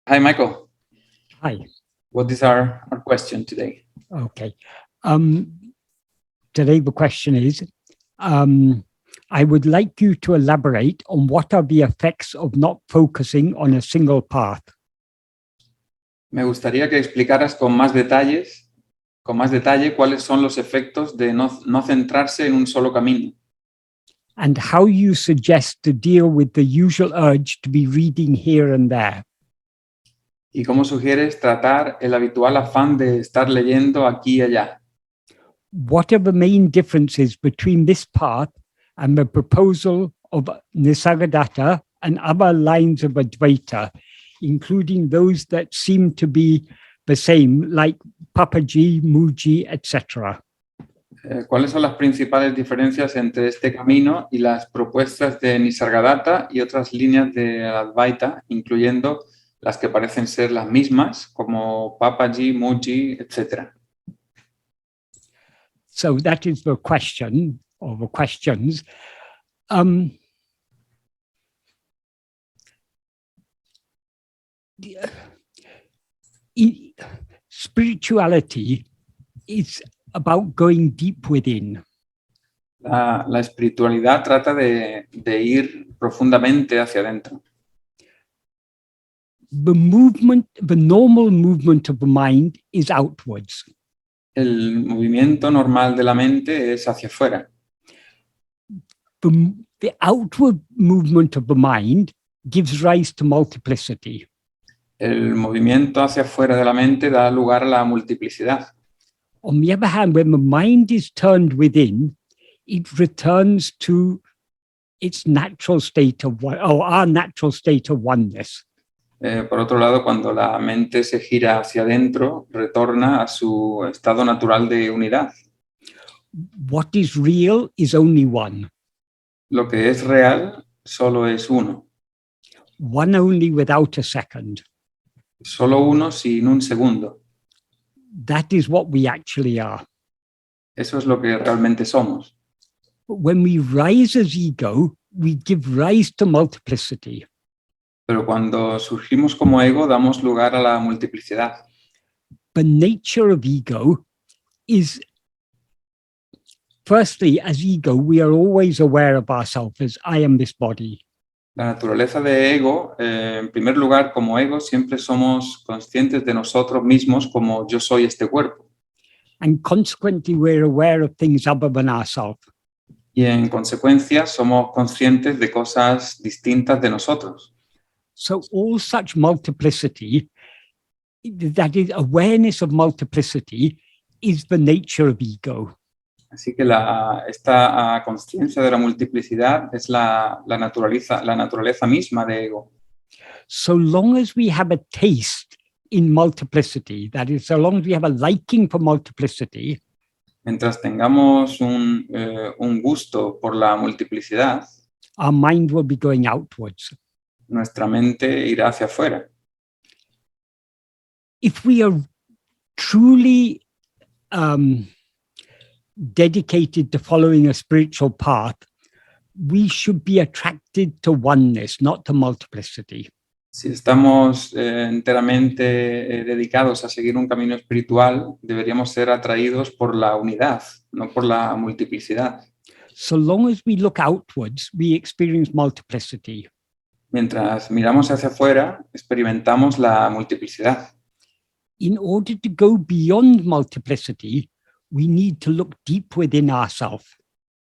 Hi, Michael. Hi. What is our question today? Okay. Today the question is, I would like you to elaborate on what are the effects of not focusing on a single path. Me gustaría que explicaras con más detalle cuáles son los efectos de no centrarse en un solo camino. And how you suggest to deal with the usual urge to be reading here and there. Y cómo sugieres tratar el habitual afán de estar leyendo aquí y allá. What are the main differences between this path and the proposal of Nisargadatta and other lines of Advaita, including those that seem to be the same, like Papaji, Mooji, etc.? ¿Cuáles son las principales diferencias entre este camino y las propuestas de Nisargadatta y otras líneas de Advaita, incluyendo las que parecen ser las mismas, como Papaji, Mooji, etc.? So that is the question, or the questions. Spirituality is about going deep within. La espiritualidad trata de ir profundamente hacia adentro. The normal movement of the mind is outwards. El movimiento normal de la mente es hacia afuera. The outward movement of the mind gives rise to multiplicity. El movimiento hacia afuera de la mente da lugar a la multiplicidad. On the other hand, when the mind is turned within, it returns to its natural state of our natural state of oneness. Por otro lado, cuando la mente se gira hacia adentro, retorna a su estado natural de unidad. What is real is only one. Lo que es real solo es uno. One only without a second. Solo uno sin un segundo. That is what we actually are. Eso es lo que realmente somos. But when we rise as ego, we give rise to multiplicity. Pero cuando surgimos como ego, damos lugar a la multiplicidad. The nature of ego is, firstly, as ego, we are always aware of ourselves as I am this body. La naturaleza de ego, en primer lugar, como ego, siempre somos conscientes de nosotros mismos como yo soy este cuerpo. And consequently, we're aware of things other than ourselves. Y en consecuencia, somos conscientes de cosas distintas de nosotros. So all such multiplicity, that is awareness of multiplicity, is the nature of ego. Así que esta conciencia de la multiplicidad es la naturaleza misma de ego. So long as we have a taste in multiplicity, that is, so long as we have a liking for multiplicity, mientras tengamos un gusto por la multiplicidad, our mind will be going outwards. Nuestra mente irá hacia afuera. If we are truly dedicated to following a spiritual path, we should be attracted to oneness, not to multiplicity. Si estamos enteramente dedicados a seguir un camino espiritual, deberíamos ser atraídos por la unidad, no por la multiplicidad. So long as we look outwards, we experience multiplicity. Mientras miramos hacia afuera, experimentamos la multiplicidad. In order to go beyond multiplicity, we need to look deep within ourselves.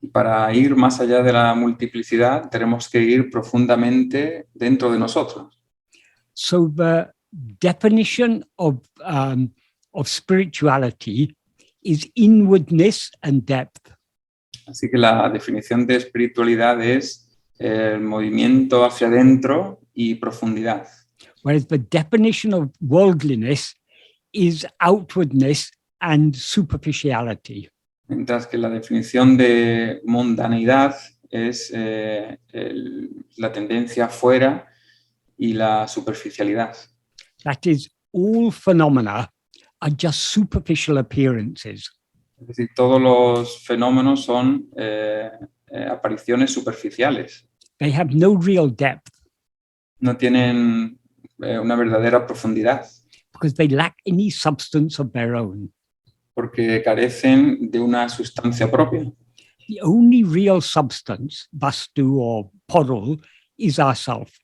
Y para ir más allá de la multiplicidad, tenemos que ir profundamente dentro de nosotros. So the definition of spirituality is inwardness and depth. Así que la definición de espiritualidad es el movimiento hacia adentro y profundidad. Whereas the definition of worldliness is outwardness and superficiality. Mientras que la definición de mundanidad es la tendencia afuera y la superficialidad. That is, all phenomena are just superficial appearances. Es decir, todos los fenómenos son apariciones superficiales. They have no real depth. No tienen una verdadera profundidad, because they lack any substance of their own. porque carecen de una sustancia propia. The only real substance, vastu or porul, is ourself.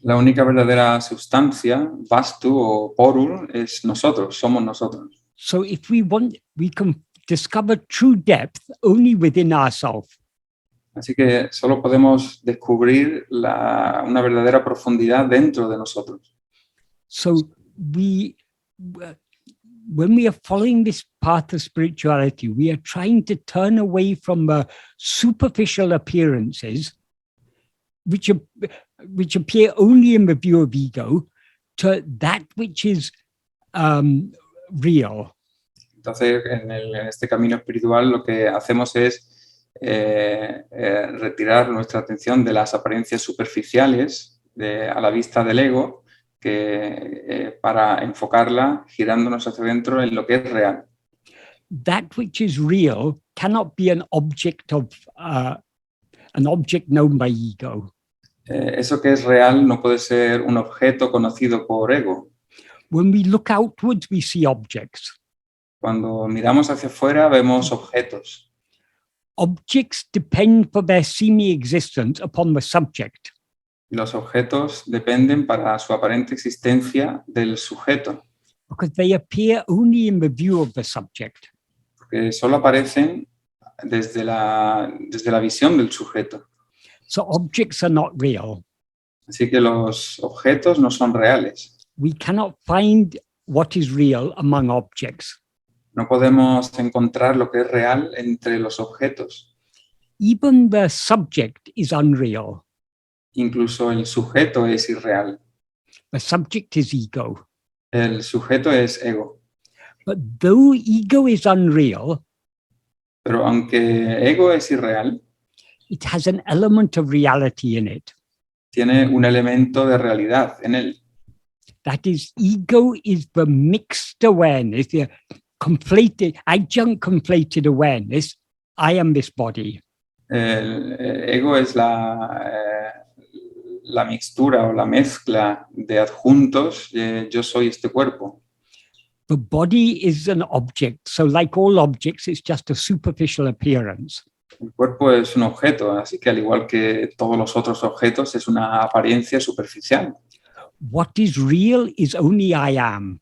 La única verdadera sustancia, vastu o porul, es nosotros, somos nosotros. So if we want, we can discover true depth only within ourselves. Así que solo podemos descubrir una verdadera profundidad dentro de nosotros. So when we are following this path of spirituality, we are trying to turn away from the superficial appearances, which appear only in the view of ego, to that which is real. Entonces, en este camino espiritual lo que hacemos es retirar nuestra atención de las apariencias superficiales a la vista del ego, para enfocarla girándonos hacia adentro en lo que es real. That which is real cannot be an object known by ego. Eso que es real no puede ser un objeto conocido por ego. When we look outwards, we see objects. Cuando miramos hacia afuera vemos objetos. Objects depend for their semi-existence upon the subject. Los objetos dependen para su aparente existencia del sujeto. Because they appear only in the view of the subject. Porque solo aparecen desde la visión del sujeto. So objects are not real. Así que los objetos no son reales. We cannot find what is real among objects. No podemos encontrar lo que es real entre los objetos. Even the subject is unreal. Incluso el sujeto es irreal. The subject is ego. El sujeto es ego. But though ego is unreal, pero aunque ego es irreal, it has an element of reality in it. Tiene un elemento de realidad en él. That is, ego is the mixed awareness, the conflated, adjunct conflated awareness. I am this body. El ego es la mixtura o la mezcla de adjuntos. Yo soy este cuerpo. The body is an object, so like all objects, it's just a superficial appearance. El cuerpo es un objeto, así que al igual que todos los otros objetos, es una apariencia superficial. What is real is only I am.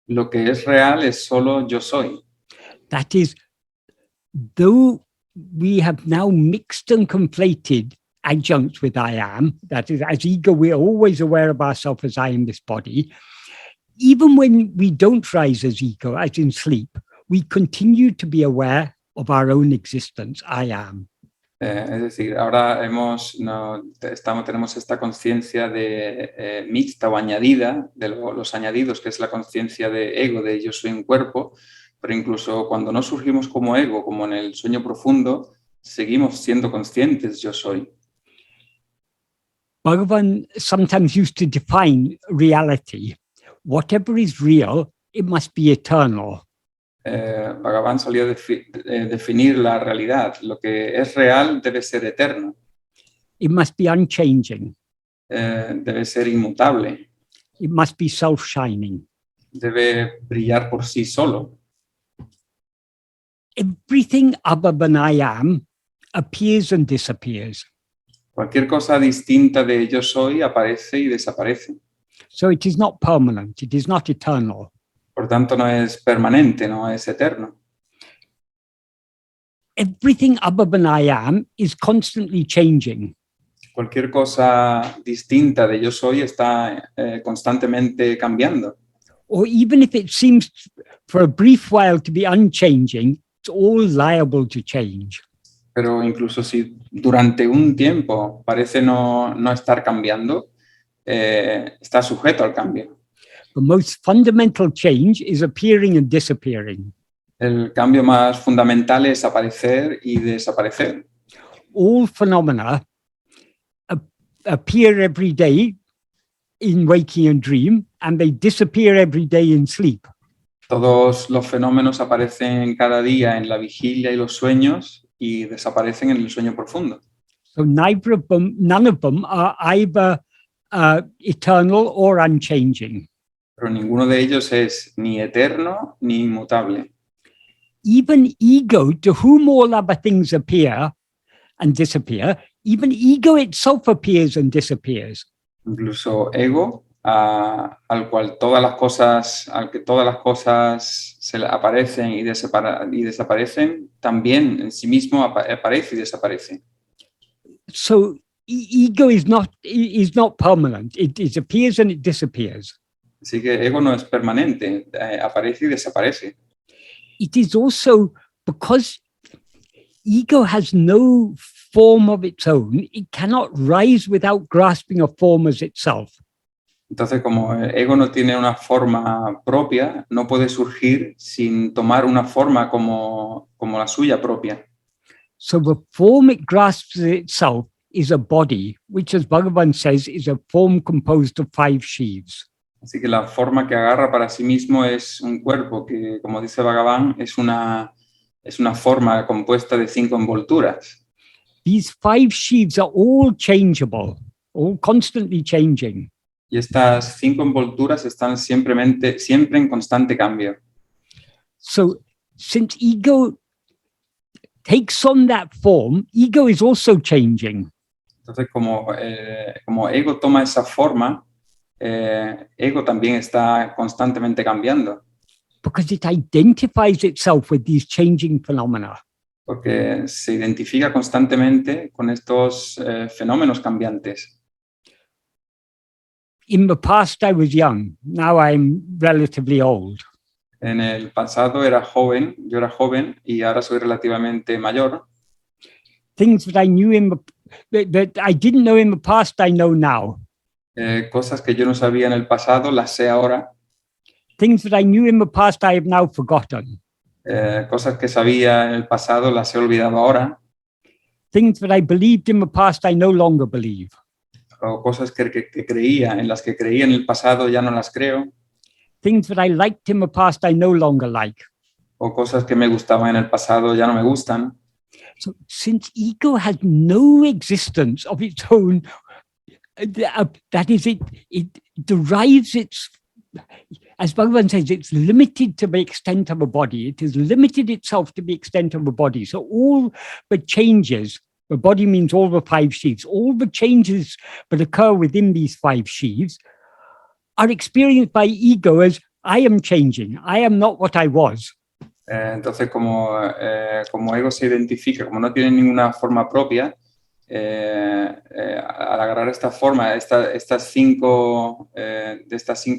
Lo que es real es solo yo soy. That is, though we have now mixed and conflated adjuncts with I am, that is, as ego, we're always aware of ourselves as I am this body. Even when we don't rise as ego, as in sleep, we continue to be aware of our own existence, I am. Es decir, ahora tenemos esta conciencia de mixta o añadida, de los añadidos, que es la conciencia de ego, de yo soy un cuerpo, pero incluso cuando no surgimos como ego, como en el sueño profundo, seguimos siendo conscientes, yo soy. Bhagavan sometimes used to define reality. Whatever is real, it must be eternal. Bhagavan solía definir la realidad. Lo que es real debe ser eterno. It must be unchanging. Debe ser inmutable. It must be self-shining. Debe brillar por sí solo. Everything other than I am appears and disappears. Cualquier cosa distinta de yo soy aparece y desaparece. So it is not permanent, it is not eternal. Por tanto, no es permanente, no es eterno. Everything other than I am is constantly changing. Cualquier cosa distinta de yo soy está constantemente cambiando. Or even if it seems for a brief while to be unchanging, it's all liable to change. Pero incluso si durante un tiempo parece no estar cambiando, está sujeto al cambio. The most fundamental change is appearing and disappearing. El cambio más fundamental es aparecer y desaparecer. All phenomena appear every day in waking and dream, and they disappear every day in sleep. Todos los fenómenos aparecen cada día en la vigilia y los sueños y desaparecen en el sueño profundo. So none of them are either eternal or unchanging. Pero ninguno de ellos es ni eterno ni inmutable. Even ego, to whom all other things appear and disappear, even ego itself appears and disappears. Incluso ego, al que todas las cosas se le aparecen y desaparecen, también en sí mismo aparece y desaparece. So ego is not permanent. It appears and it disappears. Así que ego no es permanente, aparece y desaparece. It is also because ego has no form of its own, it cannot rise without grasping a form as itself. Entonces, como el ego no tiene una forma propia, no puede surgir sin tomar una forma como la suya propia. So the form it grasps as itself is a body, which, as Bhagavan says, is a form composed of 5 sheaves. Así que la forma que agarra para sí mismo es un cuerpo que, como dice Bhagavan, es una forma compuesta de 5 envolturas. These 5 sheaves are all changeable, all constantly changing. Y estas 5 envolturas están siempre en constante cambio. So since ego takes on that form, ego is also changing. Entonces, como ego toma esa forma, ego también está constantemente cambiando. Because it identifies itself with these changing phenomena. Porque se identifica constantemente con estos fenómenos cambiantes. In the past, I was young. Now I'm relatively old. En el pasado yo era joven y ahora soy relativamente mayor. Things that I knew that I didn't know in the past, I know now. Cosas que yo no sabía en el pasado, las sé ahora. Things that I knew in the past, I have now forgotten. Cosas que sabía en el pasado, las he olvidado ahora. Things that I believed in the past, I no longer believe. O cosas en las que creía en el pasado, ya no las creo. Things that I liked in the past, I no longer like. O cosas que me gustaban en el pasado, ya no me gustan. So since ego has no existence of its own, that is, it derives its, as Bhagavan says, it's limited to the extent of a body. It has limited itself to the extent of a body. So all the changes, the body means all the 5 sheaves, all the changes that occur within these 5 sheaves are experienced by ego as I am changing. I am not what I was. Entonces, como ego se identifica, como no tiene ninguna forma propia, al agarrar esta forma, de estas cinco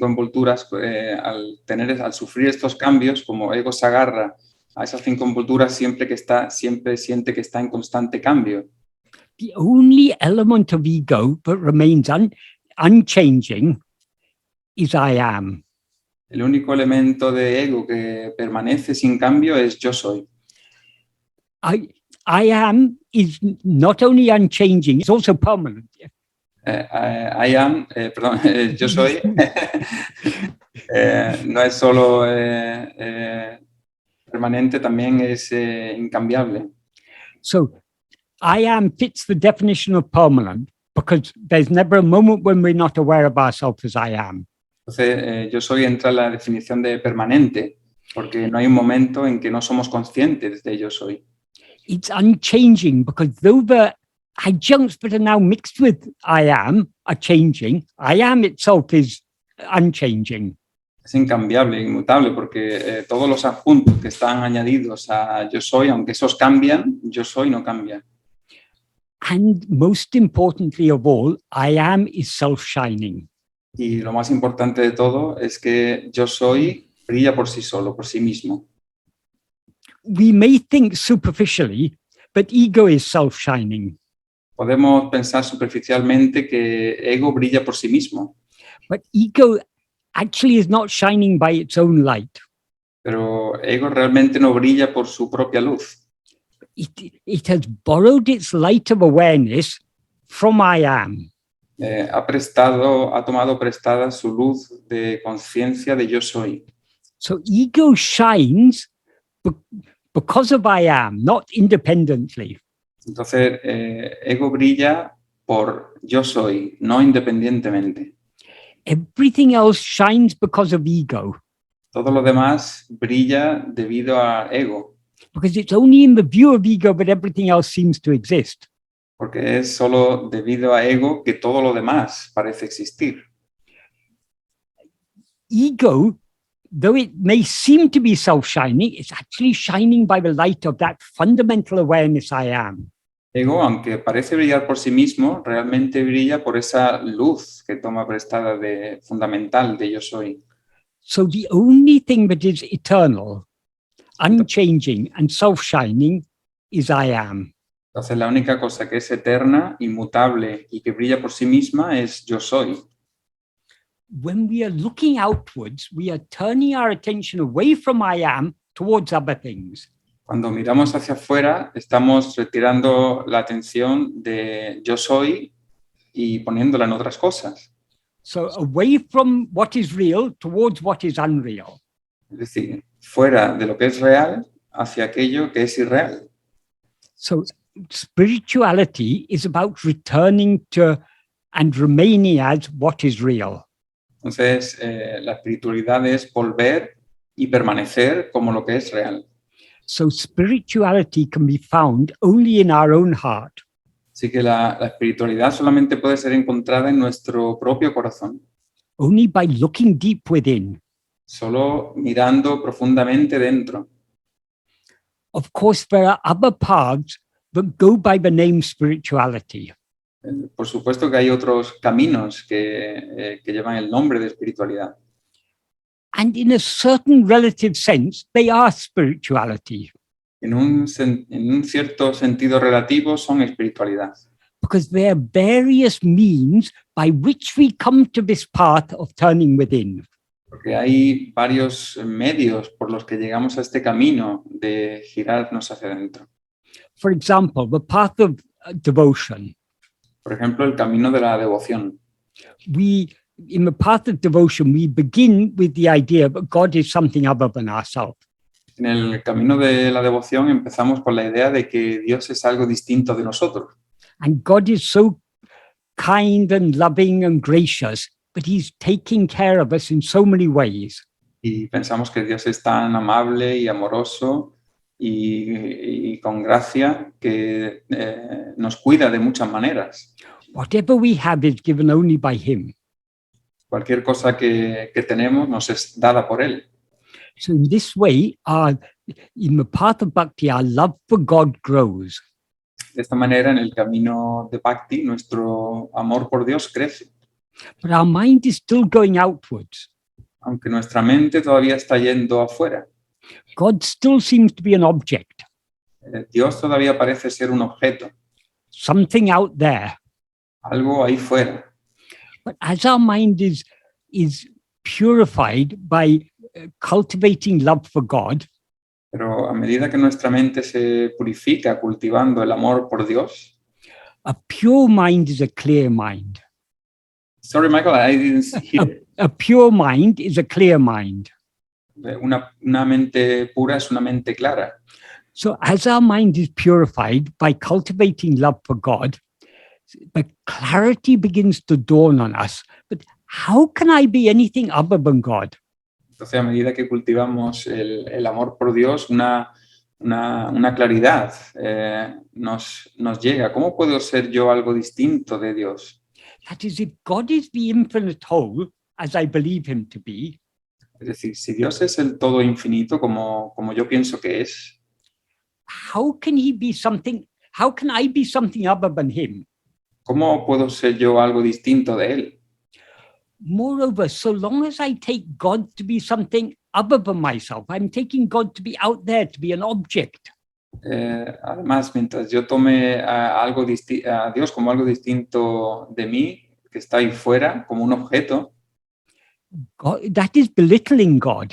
envolturas, al sufrir estos cambios, como ego se agarra a esas 5 envolturas siempre siente que está en constante cambio. The only element of ego that remains unchanging is I am. El único elemento de ego que permanece sin cambio es yo soy. I am is not only unchanging, it's also permanent. I am, perdón, yo soy, no es solo permanente, también es incambiable. So I am fits the definition of permanent because there's never a moment when we're not aware of ourselves as I am. Entonces, yo soy entra en la definición de permanente, porque no hay un momento en que no somos conscientes de yo soy. It's unchanging because though the adjuncts that are now mixed with I am are changing, I am itself is unchanging. Es incambiable, inmutable, porque todos los adjuntos que están añadidos a yo soy, aunque esos cambian, yo soy no cambia. And most importantly of all, I am is self-shining. Y lo más importante de todo es que yo soy brilla por sí solo, por sí mismo. We may think superficially, but ego is self-shining. Podemos pensar superficialmente que ego brilla por sí mismo. But ego actually is not shining by its own light. Pero ego realmente no brilla por su propia luz. It has borrowed its light of awareness from I am. Ha tomado prestada su luz de conciencia de yo soy. So ego shines because of I am, not independently. Entonces, ego brilla por yo soy, no independientemente. Everything else shines because of ego, Todo lo demás brilla debido a ego, because it's only in the view of ego that everything else seems to exist. porque es solo debido a ego que todo lo demás parece existir. Ego, though it may seem to be self-shining, it's actually shining by the light of that fundamental awareness I am. Ego, aunque parece brillar por sí mismo, realmente brilla por esa luz que toma prestada de fundamental de yo soy. So the only thing that is eternal, unchanging, and self-shining is I am. Entonces la única cosa que es eterna, inmutable y que brilla por sí misma es yo soy. When we are looking outwards, we are turning our attention away from I am towards other things. Cuando miramos hacia afuera, estamos retirando la atención de yo soy y poniéndola en otras cosas. So away from what is real towards what is unreal. Es decir, fuera de lo que es real hacia aquello que es irreal. So spirituality is about returning to and remaining as what is real. Entonces, la espiritualidad es volver y permanecer como lo que es real. So spirituality can be found only in our own heart. Así que la espiritualidad solamente puede ser encontrada en nuestro propio corazón, Only by looking deep within. solo mirando profundamente dentro. Of course, there are other paths that go by the name spirituality. Por supuesto que hay otros caminos que llevan el nombre de espiritualidad. And in a certain relative sense, they are spirituality En un cierto sentido relativo son espiritualidad, because there are various means by which we come to this path of turning within. porque hay varios medios por los que llegamos a este camino de girarnos hacia adentro. For example, the path of devotion. Por ejemplo, el camino de la devoción. In the path of devotion, we begin with the idea that God is something other than ourselves. En el camino de la devoción empezamos con la idea de que Dios es algo distinto de nosotros. And God is so kind and loving and gracious, but he's taking care of us in so many ways. Y pensamos que Dios es tan amable y amoroso y con gracia que nos cuida de muchas maneras. Whatever we have is given only by him. Cualquier cosa que tenemos nos es dada por Él. So in this way, in the path of bhakti, our love for God grows. De esta manera, en el camino de Bhakti, nuestro amor por Dios crece, But our mind is still going outwards. aunque nuestra mente todavía está yendo afuera. God still seems to be an object, Dios todavía parece ser un objeto, something out there. algo ahí fuera. But as our mind is purified by cultivating love for God, Pero a medida que nuestra mente se purifica cultivando el amor por Dios. a pure mind is a clear mind. Sorry, Michael, I didn't hear. A pure mind is a clear mind. Una mente pura es una mente clara. So as our mind is purified by cultivating love for God, the clarity begins to dawn on us. But how can I be anything other than God? Entonces, a medida que cultivamos el amor por Dios, una claridad nos llega. ¿Cómo puedo ser yo algo distinto de Dios? That is, if God is the infinite whole, as I believe him to be, Es decir, si Dios es el todo infinito, como yo pienso que es, how can I be something other than him? ¿cómo puedo ser yo algo distinto de Él? Moreover, so long as I take God to be something other than myself, I'm taking God to be out there, to be an object. Además, mientras yo tome a Dios como algo distinto de mí, que está ahí fuera, como un objeto, God, that is belittling God.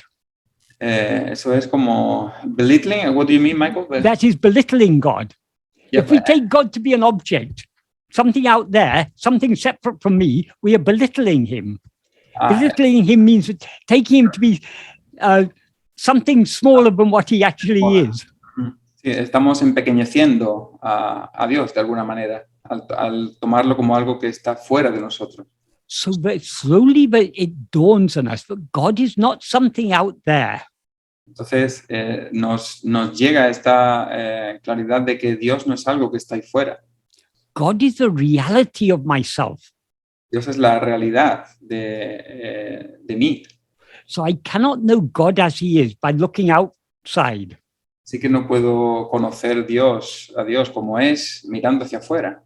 eso es como belittling. What do you mean, Michael? That is belittling God. Yeah, If we take God to be an object, something out there, something separate from me, we are belittling him. Belittling him means taking him to be something smaller than what he actually is. Sí, estamos empequeñeciendo a Dios de alguna manera. al tomarlo como algo que está fuera de nosotros. So that slowly, but it dawns on us that God is not something out there. Entonces nos llega esta claridad de que Dios no es algo que está ahí fuera. God is the reality of myself. Dios es la realidad de mí. So I cannot know God as he is by looking outside. Así que no puedo conocer a Dios como es mirando hacia afuera.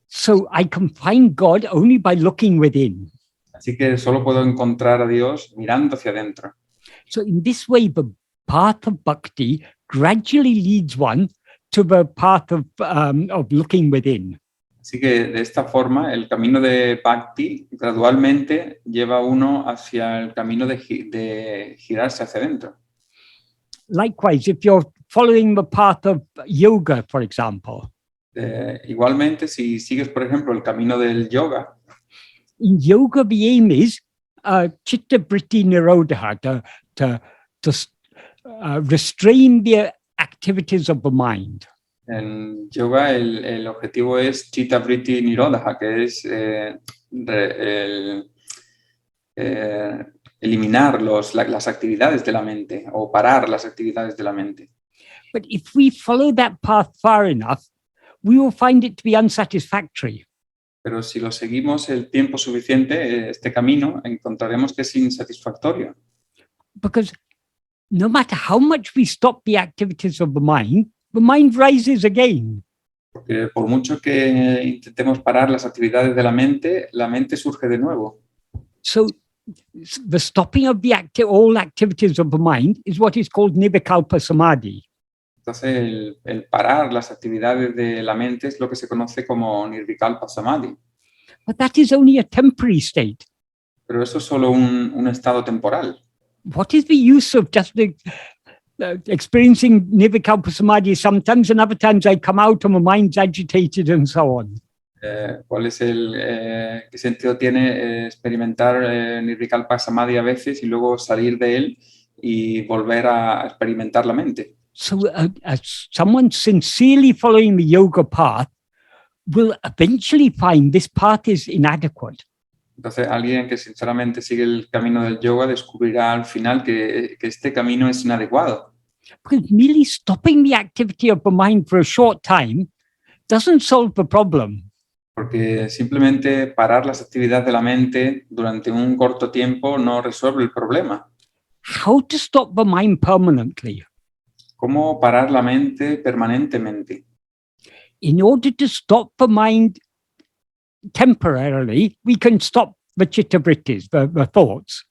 So I can find God only by looking within. Así que solo puedo encontrar a Dios mirando hacia adentro. So in this way, the path of bhakti gradually leads one to the path of looking within. Así que de esta forma, el camino de Bhakti gradualmente lleva a uno hacia el camino de girarse hacia adentro. Likewise, if you're following the path of yoga, for example, Igualmente, si sigues, por ejemplo, el camino del yoga, in yoga, the aim is chitta vritti nirodha, to restrain the activities of the mind. en yoga el objetivo es Chitta Vritti Nirodha, que es eliminar las actividades de la mente o parar las actividades de la mente. But if we follow that path far enough, we will find it to be unsatisfactory. Pero si lo seguimos el tiempo suficiente, este camino, encontraremos que es insatisfactorio. Because no matter how much we stop the activities of the mind rises again. Porque por mucho que intentemos parar las actividades de la mente surge de nuevo. So the stopping of all activities of the mind is what is called nirvikalpa samadhi. Entonces, el parar las actividades de la mente es lo que se conoce como nirvikalpa samadhi. But that is only a temporary state. Pero eso es solo un estado temporal. What is the use of just experiencing nirvikalpa samadhi sometimes, and other times I come out and my mind's agitated and so on? ¿Cuál es qué sentido tiene experimentar nirvikalpa samadhi a veces y luego salir de él y volver a experimentar la mente? So someone sincerely following the yoga path will eventually find this path is inadequate. Entonces, alguien que sinceramente sigue el camino del yoga descubrirá al final que este camino es inadecuado. Because merely stopping the activity of the mind for a short time doesn't solve the problem. Porque simplemente parar las actividades de la mente durante un corto tiempo no resuelve el problema. How to stop the mind permanently? ¿Cómo parar la mente permanentemente? In order to stop the mind temporarily, we can stop the chitta vrittis, the thoughts.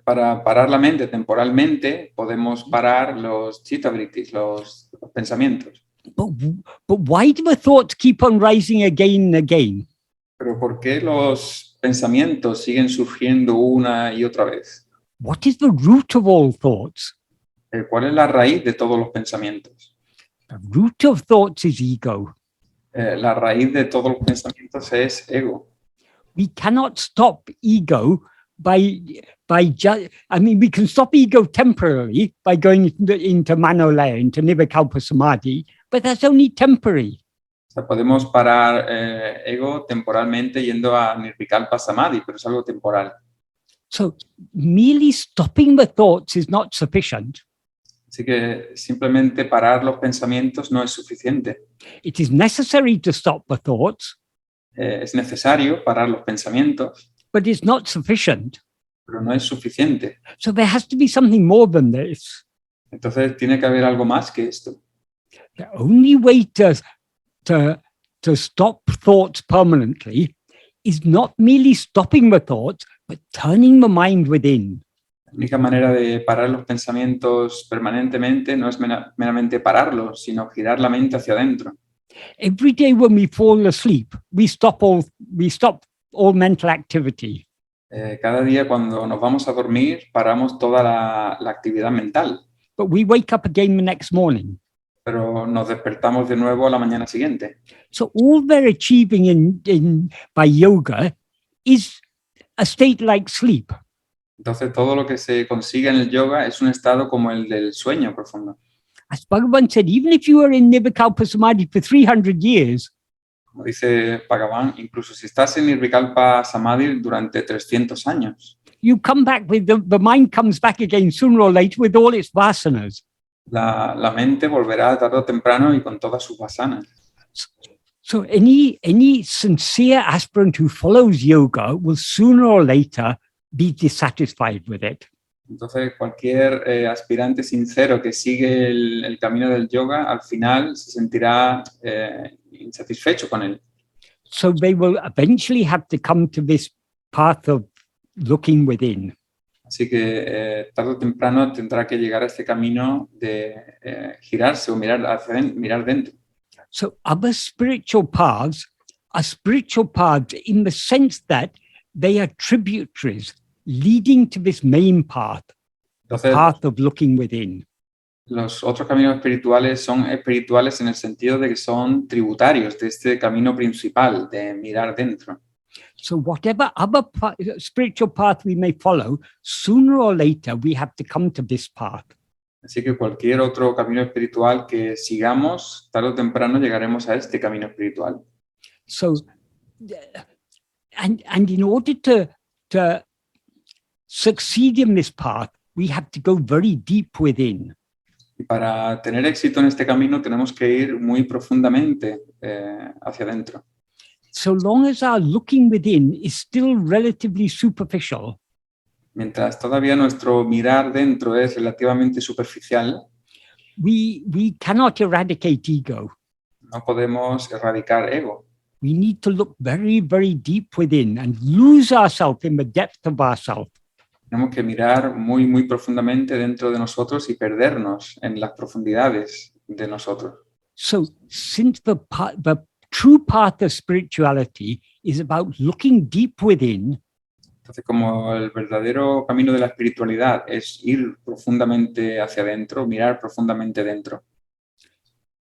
Para parar la mente temporalmente, podemos parar los chitta vrittis, los pensamientos. But why do the thoughts keep on rising again and again? Pero ¿por qué los pensamientos siguen surgiendo una y otra vez? What is the root of all thoughts? ¿Cuál es la raíz de todos los pensamientos? The root of thoughts is ego. La raíz de todos los pensamientos es ego. We cannot stop ego we can stop ego temporarily by going into manolaya, into nirvikalpa samadhi, but that's only temporary. O sea, podemos parar ego temporalmente yendo a nirvikalpa samadhi, pero es algo temporal. So merely stopping the thoughts is not sufficient. Así que simplemente parar los pensamientos no es suficiente. It is necessary to stop the thoughts. Es necesario parar los pensamientos, but it's not sufficient. Pero no es suficiente. So there has to be something more than this. Entonces tiene que haber algo más que esto. The only way to stop thoughts permanently is not merely stopping the thoughts, but turning the mind within. La única manera de parar los pensamientos permanentemente no es meramente pararlos, sino girar la mente hacia adentro. Every day when we fall asleep, we stop all mental activity. Cada día cuando nos vamos a dormir, paramos toda la actividad mental. But we wake up again the next morning. Pero nos despertamos de nuevo a la mañana siguiente. So all they're achieving by yoga is a state like sleep. Entonces todo lo que se consigue en el yoga es un estado como el del sueño profundo. As Bhagavan said, even if you were in nirvikalpa samadhi for 300 years, Como dice Bhagavan, incluso si estás en Nirvikalpa Samadhi durante 300 años, you come back with the mind comes back again sooner or later with all its vasanas. la mente volverá tarde o temprano y con todas sus vasanas. So any sincere aspirant who follows yoga will sooner or later be dissatisfied with it. Entonces, cualquier aspirante sincero que sigue el camino del yoga, al final se sentirá insatisfecho con él. So they will eventually have to come to this path of looking within. Así que tarde o temprano tendrá que llegar a este camino de girarse o mirar dentro. So other spiritual paths are spiritual paths in the sense that they are tributaries leading to this main path, the Entonces, path of looking within. los otros caminos espirituales son espirituales en el sentido de que son tributarios de este camino principal de mirar dentro. So whatever other spiritual path we may follow, sooner or later we have to come to this path. Así que cualquier otro camino espiritual que sigamos, tarde o temprano llegaremos a este camino espiritual. So, and in order to succeed in this path, we have to go very deep within. Y para tener éxito en este camino tenemos que ir muy profundamente hacia adentro. So long as our looking within is still relatively superficial, Mientras todavía nuestro mirar dentro es relativamente superficial, we cannot eradicate ego. no podemos erradicar ego. We need to look very, very deep within and lose ourselves in the depth of ourselves. Tenemos que mirar muy, muy profundamente dentro de nosotros y perdernos en las profundidades de nosotros. So since the true path of spirituality is about looking deep within, Entonces, como el verdadero camino de la espiritualidad es ir profundamente hacia adentro, mirar profundamente dentro,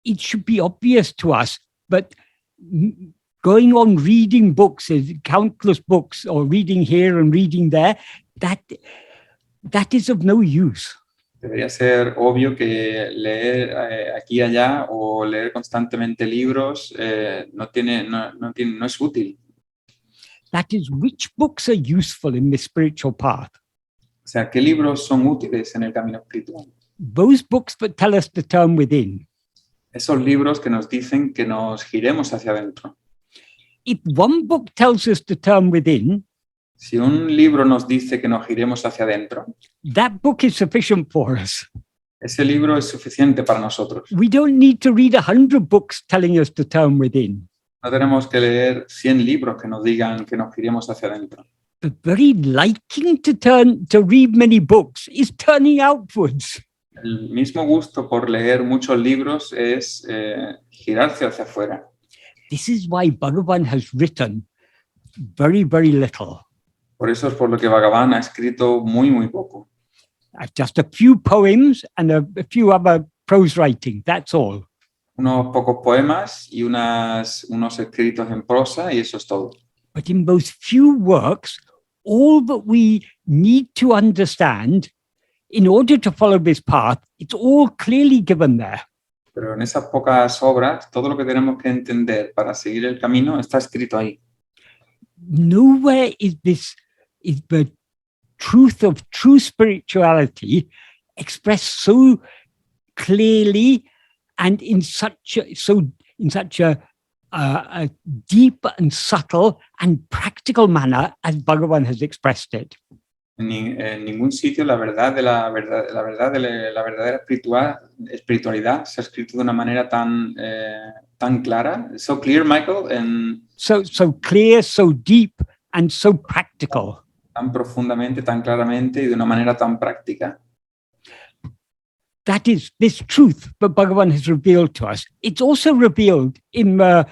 it should be obvious to us, but going on reading books, countless books, or reading here and reading there, that is of no use. debería ser obvio que leer aquí y allá o leer constantemente libros no es útil. That is, which books are useful in the spiritual path? O sea, ¿qué libros son útiles en el camino espiritual? Those books that tell us to turn within. Esos libros que nos dicen que nos giremos hacia adentro. If one book tells us to turn within, Si un libro nos dice que nos giremos hacia adentro, that book is sufficient for us. ese libro es suficiente para nosotros. We don't need to read 100 books telling us to turn within. No tenemos que leer 100 libros que nos digan que nos giremos hacia adentro. The very liking to read many books is turning outwards. El mismo gusto por leer muchos libros es girarse hacia afuera. This is why Bhagavan has written very, very little. Por eso es por lo que Bhagavan ha escrito muy, muy poco. Just a few poems and a few other prose writing, that's all. Unos pocos poemas y unos escritos en prosa y eso es todo. But in those few works, all that we need to understand in order to follow this path, it's all clearly given there. Pero en esas pocas obras, todo lo que tenemos que entender para seguir el camino está escrito ahí. Nowhere is the truth of true spirituality expressed so clearly and in such a deep and subtle and practical manner as Bhagavan has expressed it. En ningún sitio la verdadera espiritualidad se ha escrito de una manera tan clara. So clear, Michael, So clear, so deep, and so practical. Tan profundamente, tan claramente y de una manera tan práctica. That is this truth that Bhagavan has revealed to us. It's also revealed in the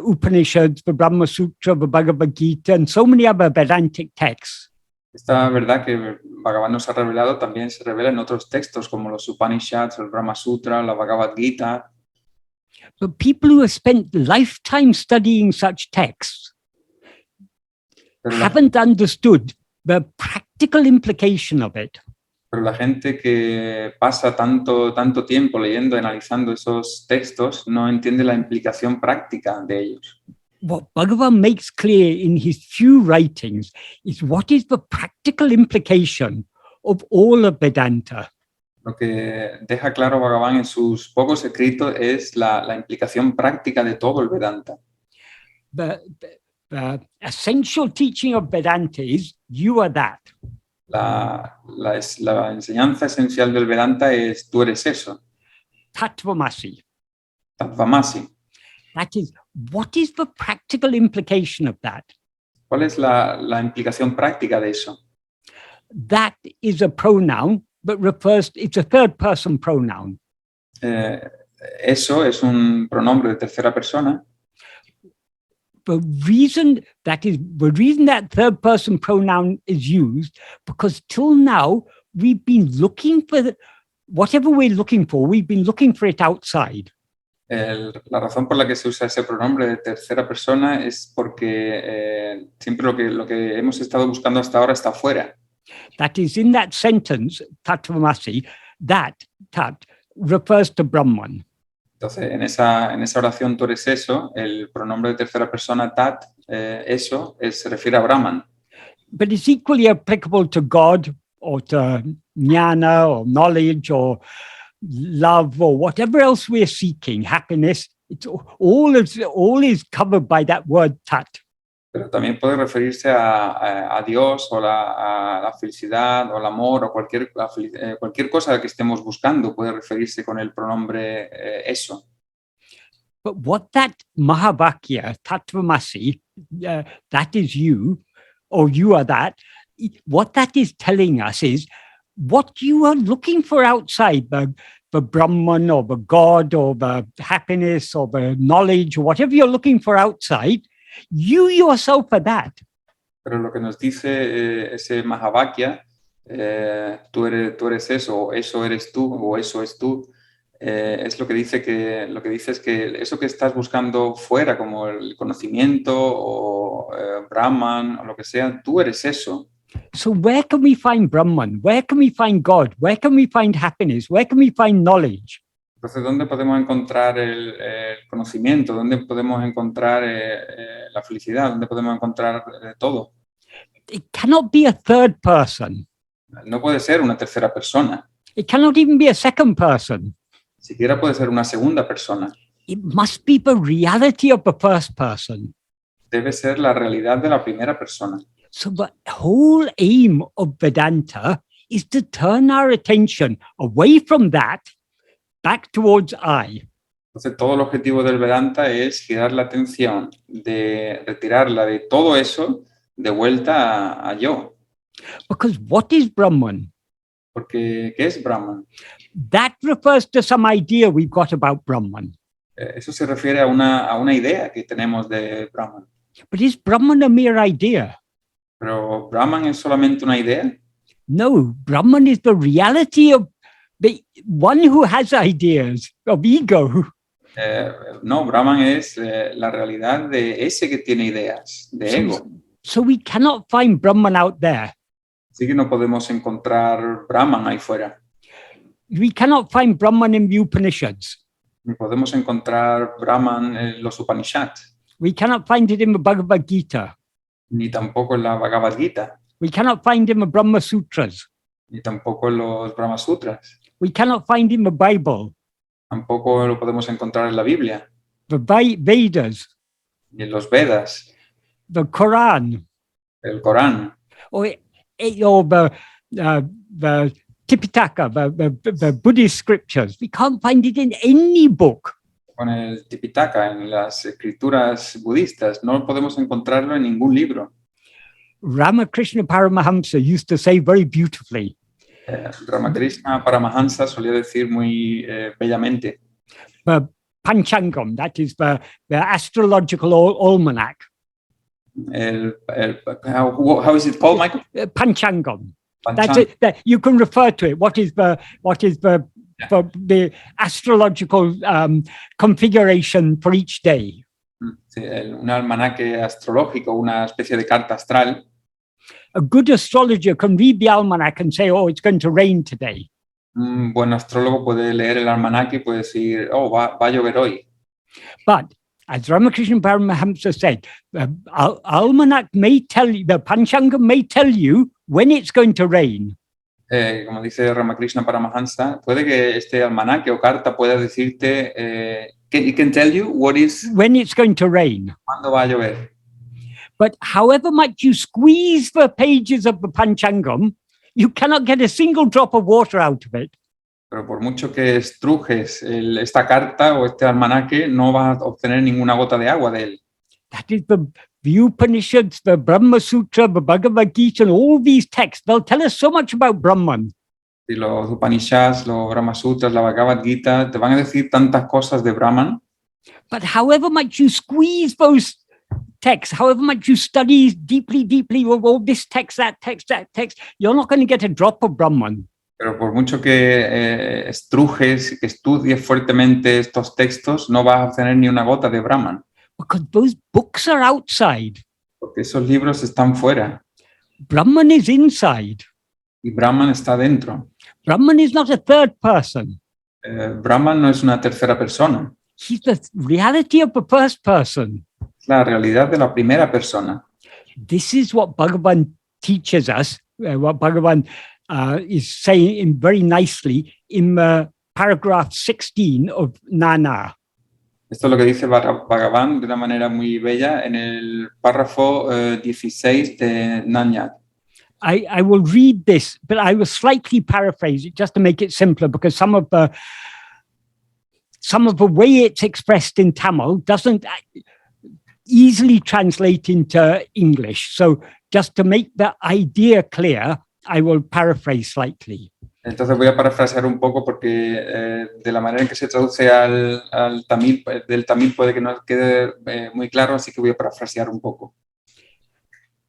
Upanishads, the Brahma Sutra, the Bhagavad Gita, and so many other Vedantic texts. Esta verdad que Bhagavan nos ha revelado también se revela en otros textos como los Upanishads, el Brahma Sutra, la Bhagavad Gita. But people who have spent lifetime studying such texts haven't understood the practical implication of it. Pero la gente que pasa tanto tiempo leyendo y analizando esos textos no entiende la implicación práctica de ellos. What Bhagavan makes clear in his few writings is what is the practical implication of all of Vedanta. Lo que deja claro Bhagavan en sus pocos escritos es la implicación práctica de todo el Vedanta. The essential teaching of Vedanta is you are that. La enseñanza esencial del Vedanta es tú eres eso, Tattvamasi. Tattvamasi. That is, what is the practical implication of that? ¿Cuál es la implicación práctica de eso? That is a pronoun, but it's a third person pronoun. Eso es un pronombre de tercera persona. The reason that third person pronoun is used, because till now we've been looking for whatever we're looking for, we've been looking for it outside. La razón por la que se usa ese pronombre de tercera persona es porque siempre lo que hemos estado buscando hasta ahora está fuera. That is, in that sentence, tattvamasi, tat refers to Brahman. Entonces, en esa oración tú eres eso, el pronombre de tercera persona tat, eso, se refiere a Brahman. But it's equally applicable to God or to jnana or knowledge or love or whatever else we're seeking, happiness. It's all is covered by that word tat. Pero también puede referirse a Dios o a la felicidad o al amor o cualquier cosa que estemos buscando puede referirse con el pronombre eso. But what that Mahavakya, Tattvamasi, that is you, or you are that, what that is telling us is what you are looking for outside, the Brahman or the God or the happiness or the knowledge or whatever you're looking for outside, you yourself are that. Pero lo que nos dice ese Mahavakya, tú eres eso, o eso eres tú, o eso es tú, es lo que dice es que eso que estás buscando fuera, como el conocimiento o Brahman o lo que sea, tú eres eso. So where can we find Brahman? Where can we find God? Where can we find happiness? Where can we find knowledge? Entonces, ¿dónde podemos encontrar el conocimiento? ¿Dónde podemos encontrar la felicidad? ¿Dónde podemos encontrar todo? It cannot be a third person. No puede ser una tercera persona. It cannot even be a second person. Siquiera puede ser una segunda persona. It must be the reality of the first person. Debe ser la realidad de la primera persona. So the whole aim of Vedanta is to turn our attention away from that back towards I. Entonces, todo el objetivo del Vedanta es girar la atención, de retirarla de todo eso de vuelta a yo. Because what is Brahman? Porque, ¿qué es Brahman? That refers to some idea we've got about Brahman. Eso se refiere a una idea que tenemos de Brahman. But is Brahman a mere idea? ¿Pero Brahman es solamente una idea? No, Brahman is the reality of the one who has ideas, of ego. No, Brahman es la realidad de ese que tiene ideas, de ego. So we cannot find Brahman out there. Así que no podemos encontrar Brahman ahí fuera. We cannot find Brahman in the Upanishads. Ni podemos encontrar Brahman en los Upanishads. We cannot find it in the Bhagavad Gita. Ni tampoco en la Bhagavad Gita. We cannot find it in the Brahma Sutras. Ni tampoco en los Brahma Sutras. We cannot find it in the Bible. Tampoco lo podemos encontrar en la Biblia. The Vedas. Ni en los Vedas. The Quran. El Corán. Or the Tipitaka, the Buddhist scriptures. We can't find it in any book. Con el Tipitaka, en las escrituras budistas, no podemos encontrarlo en ningún libro. Ramakrishna Paramahamsa used to say very beautifully. Ramakrishna Paramahansa solía decir muy bellamente. The Panchangam, that is the astrological almanac. How is it called, Michael? Panchangam. That's it. You can refer to it. What is the astrological configuration for each day? Sí, un almanaque astrológico, una especie de carta astral. A good astrologer can read the almanac and say, oh, it's going to rain today. Un buen astrólogo puede leer el almanaque y puede decir, oh, va a llover hoy. But as Ramakrishna Paramahamsa said, the almanac may tell you, the Panchanga may tell you when it's going to rain. Como dice Ramakrishna Paramahansa, puede que este almanaque o carta pueda decirte, it can tell you when it's going to rain. Cuándo va a llover. But however much you squeeze the pages of the Panchangam, you cannot get a single drop of water out of it. Pero por mucho que estrujes esta carta o este almanaque, no vas a obtener ninguna gota de agua de él. That is the Upanishads, the Brahma Sutra, the Bhagavad Gita, and all these texts. They'll tell us so much about Brahman. Y los Upanishads, los Brahma Sutras, la Bhagavad Gita, te van a decir tantas cosas de Brahman. But however much you squeeze those texts, however much you study deeply, all this text, that text, you're not going to get a drop of Brahman. Pero por mucho que estrujes, que estudies fuertemente estos textos, no vas a obtener ni una gota de Brahman. Because those books are outside. Porque esos libros están fuera. Brahman is inside. Y Brahman está dentro. Brahman is not a third person. Brahman no es una tercera persona. He's the reality of the first person. Es la realidad de la primera persona. This is what Bhagavan teaches us, what Bhagavan is saying very nicely in paragraph 16 of Nana. Esto es lo que dice Bhagavan de una manera muy bella en el párrafo 16 de Nanya. I will read this, but I will slightly paraphrase it just to make it simpler, because some of the way it's expressed in Tamil doesn't easily translate into English. So just to make the idea clear, I will paraphrase slightly. Entonces voy a parafrasear un poco porque de la manera en que se traduce al tamil, del tamil puede que no quede muy claro, así que voy a parafrasear un poco.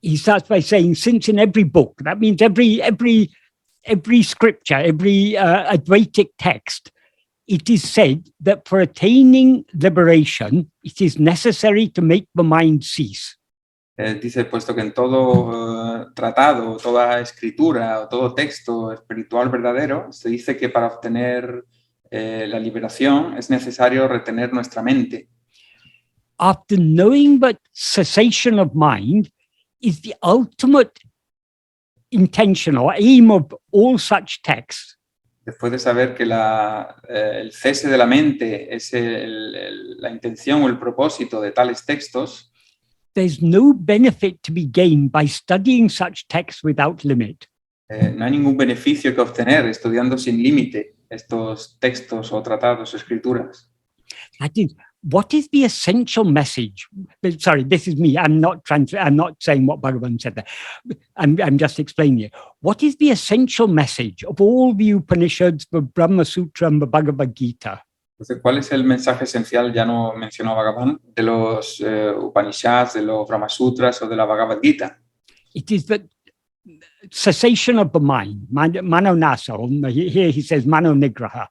He starts by saying, since in every book, that means every scripture, every Advaitic text, it is said that for attaining liberation, it is necessary to make the mind cease. Dice, puesto que en todo tratado, toda escritura o todo texto espiritual verdadero, se dice que para obtener la liberación es necesario retener nuestra mente. After knowing that cessation of mind is the ultimate intention or aim of all such texts, después de saber que el cese de la mente es la intención o el propósito de tales textos, there's no benefit to be gained by studying such texts without limit. No hay ningún beneficio que obtener estudiando sin límite estos textos o tratados o escrituras. That is, what is the essential message? Sorry, this is me. I'm not saying what Bhagavan said there. I'm just explaining it. What is the essential message of all the Upanishads, the Brahma Sutra, and the Bhagavad Gita? Entonces, ¿cuál es el mensaje esencial? Ya no mencionó Bhagavan, de los Upanishads, de los Brahma Sutras o de la Bhagavad Gita. It is the cessation of the mind, mano nasa. Here he says mano nigraha.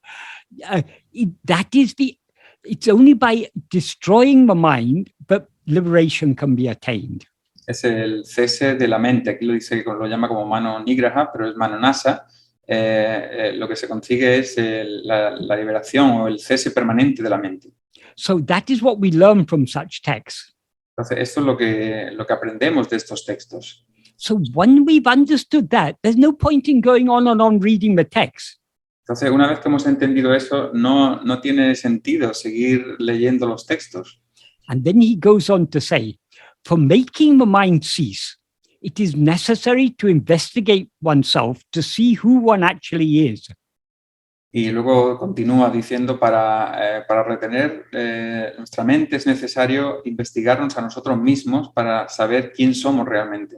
It's only by destroying the mind that liberation can be attained. Es el cese de la mente. Aquí lo llama como mano nigraha, pero es mano nasa. Lo que se consigue es la liberación o el cese permanente de la mente. So that is what we learn from such texts. Entonces, esto es lo que aprendemos de estos textos. So when we've understood that, there's no point in going on and on reading the text. Entonces, una vez que hemos entendido eso, no tiene sentido seguir leyendo los textos. And then he goes on to say, for making the mind cease, it is necessary to investigate oneself to see who one actually is. Y luego continúa diciendo, para retener nuestra mente es necesario investigarnos a nosotros mismos para saber quién somos realmente.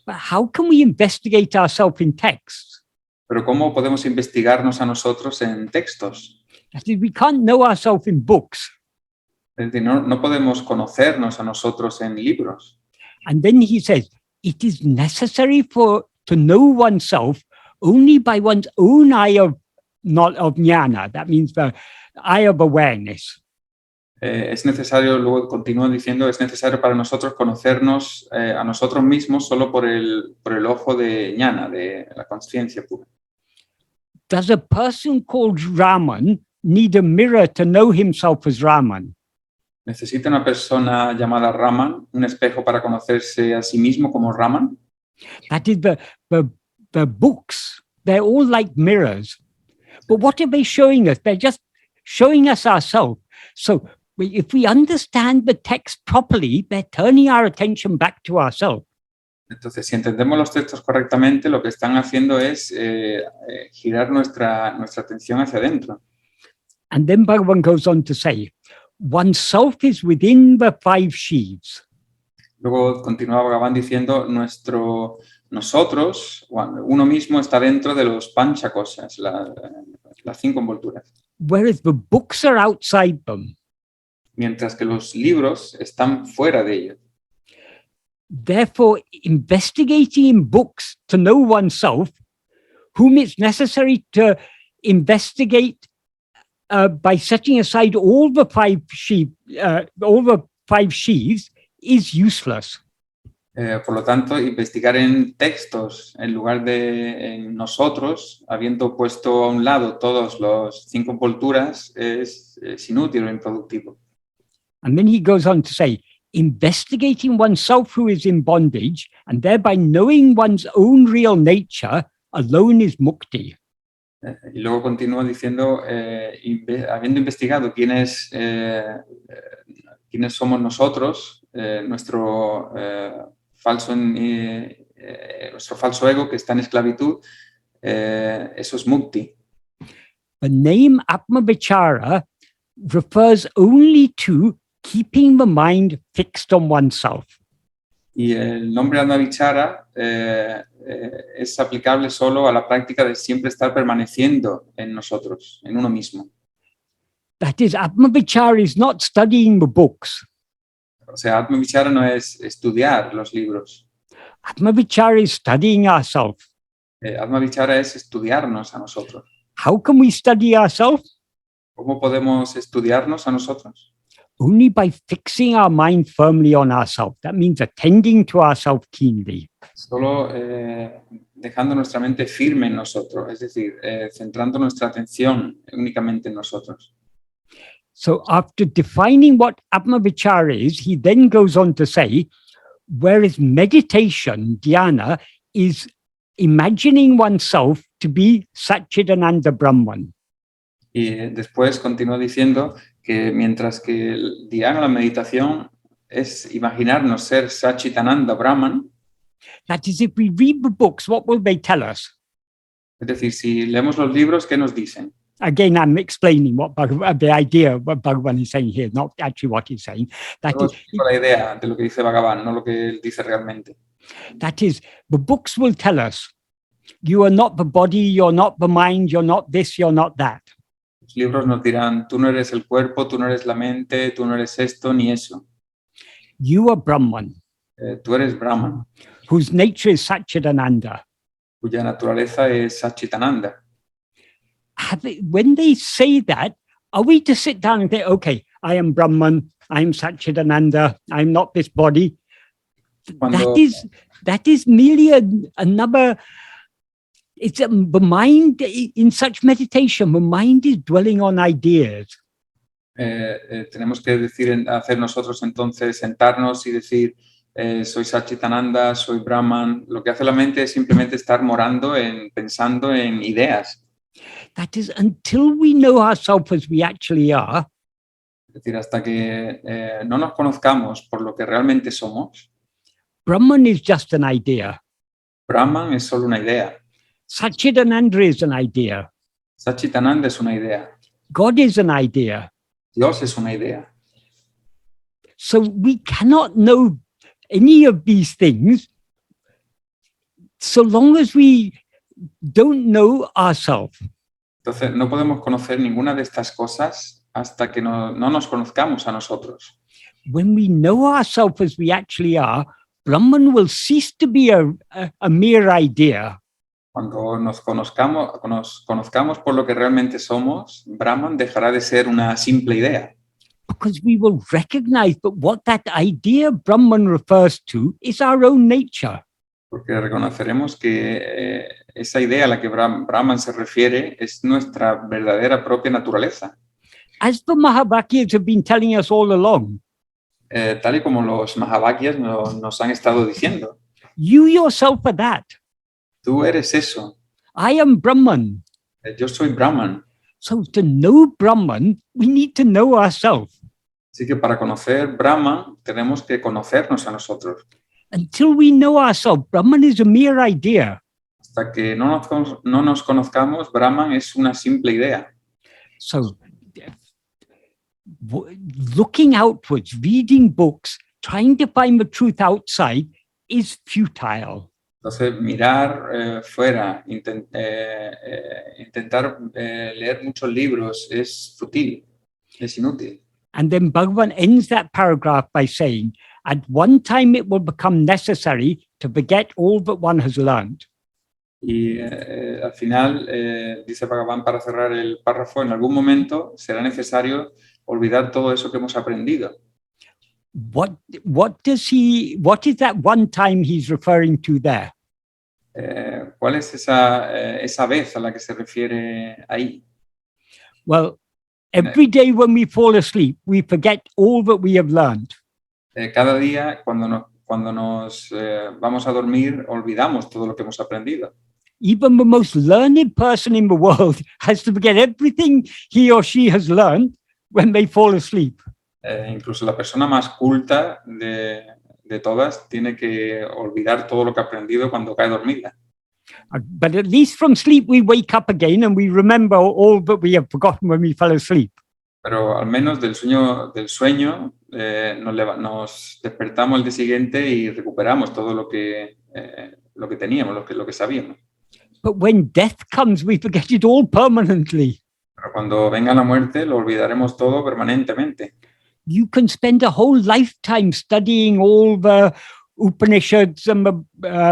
But how can we investigate ourselves in texts? Pero ¿cómo podemos investigarnos a nosotros en textos? That is, we can't know ourselves in books. Es decir, no podemos conocernos a nosotros en libros. And then he says, it is necessary to know oneself only by one's own eye of jnana. That means the eye of awareness. es necesario, luego continúa diciendo, es necesario para nosotros conocernos a nosotros mismos solo por el ojo de ñana, de la conciencia pura. Does a person called Raman need a mirror to know himself as Raman? ¿Necesita una persona llamada Raman un espejo para conocerse a sí mismo como Raman? That is the books. They're all like mirrors. But what are they showing us? They're just showing us ourselves. So if we understand the text properly, they're turning our attention back to ourselves. Entonces, si entendemos los textos correctamente, lo que están haciendo es girar nuestra atención hacia adentro. And then Bhagavan goes on to say, oneself is within the five sheaves. Luego continúa Bhagavan diciendo, nosotros, uno mismo está dentro de los panchakosas, las 5 envolturas. Whereas the books are outside them. Mientras que los libros están fuera de ellos. Therefore, investigating in books to know oneself, whom it's necessary to investigate by setting aside all the five sheaves, is useless. Por lo tanto, investigar en textos en lugar de en nosotros, habiendo puesto a un lado todos los 5 envolturas, es inútil o improductivo. And then he goes on to say, investigating oneself who is in bondage and thereby knowing one's own real nature alone is mukti. Y luego continúa diciendo, habiendo investigado quiénes somos nosotros, nuestro falso ego que está en esclavitud, eso es mukti. The name Atma-vichara refers only to keeping the mind fixed on oneself. Y el nombre Atma-vichara es aplicable solo a la práctica de siempre estar permaneciendo en nosotros, en uno mismo. That is, Atma-vichara is not studying the books. O sea, Atma-vichara no es estudiar los libros. Atma-vichara is studying ourselves. Atma-vichara es estudiarnos a nosotros. How can we study ourselves? ¿Cómo podemos estudiarnos a nosotros? Only by fixing our mind firmly on ourselves. That means attending to ourselves keenly. Solo dejando nuestra mente firme en nosotros, es decir, centrando nuestra atención únicamente en nosotros. So after defining what Atma-vichara is, he then goes on to say, whereas meditation, dhyana, is imagining oneself to be Satchidananda Brahman. Y después continúa diciendo que mientras que el dhyana, la meditación, es imaginarnos ser Satchitananda Brahman. That is, if we read the books, what will they tell us? Es decir, si leemos los libros, ¿qué nos dicen? Again, I'm explaining what the idea of what Bhagavan is saying here, not actually what he's saying. Solo explico la idea de lo que dice Bhagavan, no lo que él dice realmente. That is, the books will tell us, you are not the body, you're not the mind, you're not this, you're not that. Los libros nos dirán, tú no eres el cuerpo, tú no eres la mente, tú no eres esto ni eso. You are Brahman, Tú eres Brahman, whose nature is Satchidananda. cuya naturaleza es Satchitananda. When they say that, are we to sit down and say, okay, I am Brahman, I'm Satchidananda, I'm not this body? That is merely another, it's the mind, in such meditation, the mind is dwelling on ideas. Tenemos que hacer nosotros entonces, sentarnos y decir, soy Satchitananda, soy Brahman. Lo que hace la mente es simplemente estar pensando en ideas. That is, until we know ourselves as we actually are, Es decir, hasta que no nos conozcamos por lo que realmente somos, Brahman is just an idea. Brahman es solo una idea. Satchidananda is an idea. Satchitananda es una idea. God is an idea. Dios es una idea. So we cannot know any of these things so long as we don't know ourselves. Entonces, no podemos conocer ninguna de estas cosas hasta que no nos conozcamos a nosotros. When we know ourselves as we actually are, Brahman will cease to be a mere idea. Cuando nos conozcamos por lo que realmente somos, Brahman dejará de ser una simple idea. Because we will recognize that what that idea Brahman refers to is our own nature. Porque reconoceremos que esa idea a la que Brahman se refiere es nuestra verdadera propia naturaleza. As the Mahavakyas have been telling us all along, Tal y como los Mahavakyas nos han estado diciendo. you yourself are that. Tú eres eso. I am Brahman. Yo soy Brahman. So to know Brahman, we need to know ourselves. Así que para conocer Brahman tenemos que conocernos a nosotros. Until we know ourselves, Brahman is a mere idea. Hasta que no nos conozcamos, Brahman es una simple idea. So looking outwards, reading books, trying to find the truth outside is futile. Entonces, mirar fuera, intentar leer muchos libros es fútil, es inútil. And then Bhagavan ends that paragraph by saying, at one time it will become necessary to forget all that one has learned. Y al final, dice Bhagavan para cerrar el párrafo, en algún momento será necesario olvidar todo eso que hemos aprendido. What is that one time he's referring to there? ¿Cuál es esa vez a la que se refiere ahí? Well, every day when we fall asleep, we forget all that we have learned. Cada día, cuando nos vamos a dormir, olvidamos todo lo que hemos aprendido. Even the most learned person in the world has to forget everything he or she has learned when they fall asleep. Incluso la persona más culta de todas tiene que olvidar todo lo que ha aprendido cuando cae dormida. But at least from sleep we wake up again and we remember all that we have forgotten when we fell asleep. Pero al menos del sueño nos despertamos el día siguiente y recuperamos todo lo que teníamos, lo que sabíamos. But when death comes, we forget it all permanently. Pero cuando venga la muerte, lo olvidaremos todo permanentemente. You can spend a whole lifetime studying all the Upanishads and the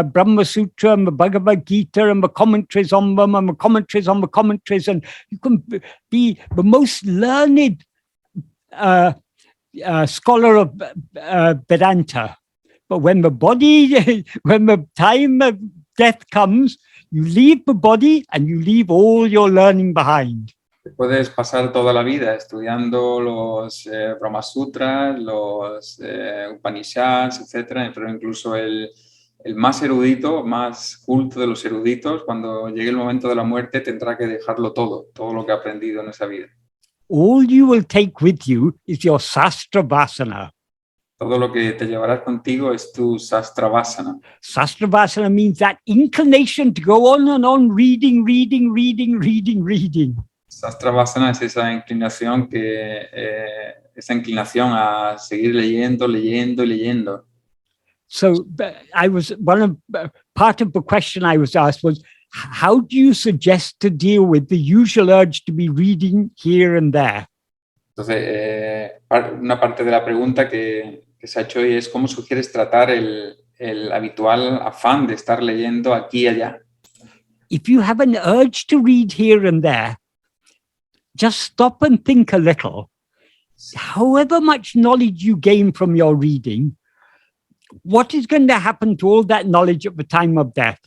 Brahma Sutra and the Bhagavad Gita and the commentaries on them and the commentaries on the commentaries, and you can be the most learned scholar of Vedanta. But when the time of death comes, you leave the body and you leave all your learning behind. Puedes pasar toda la vida estudiando los Brahma Sutras, los Upanishads, etc. Pero incluso el más erudito, más culto de los eruditos, cuando llegue el momento de la muerte, tendrá que dejarlo todo lo que ha aprendido en esa vida. All you will take with you is your sastra vasana. Todo lo que te llevarás contigo es tu sastra vasana. Sastra vasana means that inclination to go on and on reading. Sastra vasana es esa inclinación a seguir leyendo. So part of the question I was asked was, how do you suggest to deal with the usual urge to be reading here and there? Entonces, una parte de la pregunta que se ha hecho hoy es cómo sugieres tratar el habitual afán de estar leyendo aquí y allá. If you have an urge to read here and there, just stop and think a little. However much knowledge you gain from your reading, what is going to happen to all that knowledge at the time of death?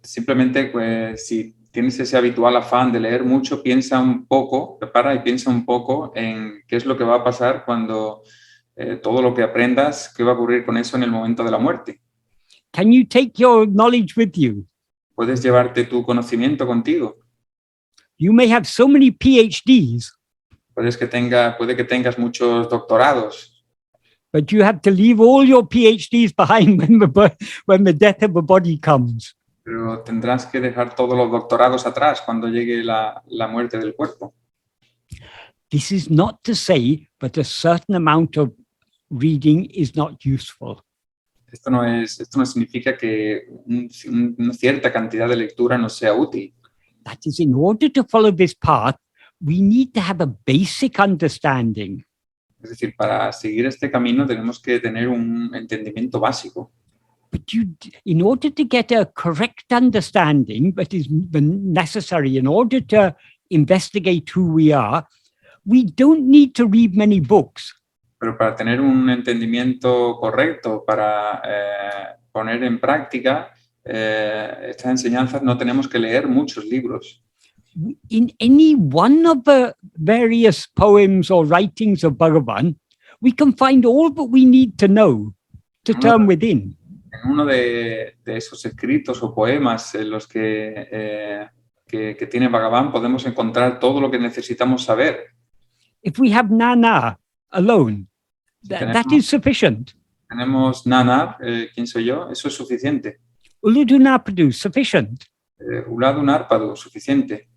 Simplemente si tienes ese habitual afán de leer mucho, prepara y piensa un poco en qué es lo que va a pasar cuando todo lo que aprendas, qué va a ocurrir con eso en el momento de la muerte. Can you take your knowledge with you? Puedes llevarte tu conocimiento contigo. You may have so many PhDs. Puede que tengas muchos doctorados. But you have to leave all your PhDs behind when the death of the body comes. Pero tendrás que dejar todos los doctorados atrás cuando llegue la muerte del cuerpo. This is not to say that a certain amount of reading is not useful. Esto no significa que una cierta cantidad de lectura no sea útil. That is, in order to follow this path, we need to have a basic understanding. Es decir, para seguir este camino tenemos que tener un entendimiento básico. But in order to get a correct understanding that is necessary in order to investigate who we are, we don't need to read many books. Pero para tener un entendimiento correcto, para poner en práctica estas enseñanzas, no tenemos que leer muchos libros. In any one of the various poems or writings of Bhagavan, we can find all that we need to know to turn within. En uno de esos escritos o poemas en los que tiene Bhagavan podemos encontrar todo lo que necesitamos saber. If we have Nana alone, that is sufficient. Tenemos Nana, ¿quién soy yo? Eso es suficiente. Uludunapadu, sufficient. Uladunarpadu, suficiente.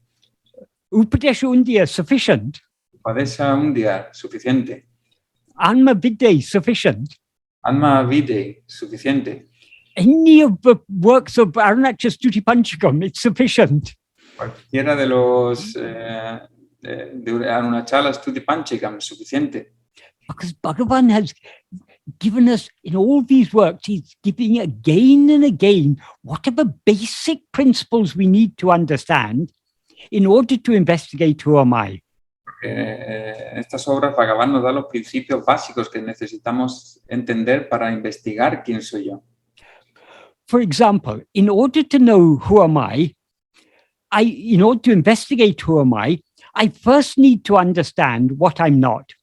Upadesha Undya, sufficient. Upadesha Undya, suficiente. Atma-Vidya, sufficient. Atma-Vidya, suficiente. Any of the works of Arunachastuti Panchakam, it's sufficient. Cualquiera de los de Arunachala Stuti Panchakam, suficiente. Because Bhagavan has given us, in all these works, he's giving again and again what are the basic principles we need to understand in order to investigate who am I. En estas obras, Bhagavan nos da los principios básicos que necesitamos entender para investigar quién soy yo. For example, in order to know who am I, in order to investigate who am I first need to understand what I'm not.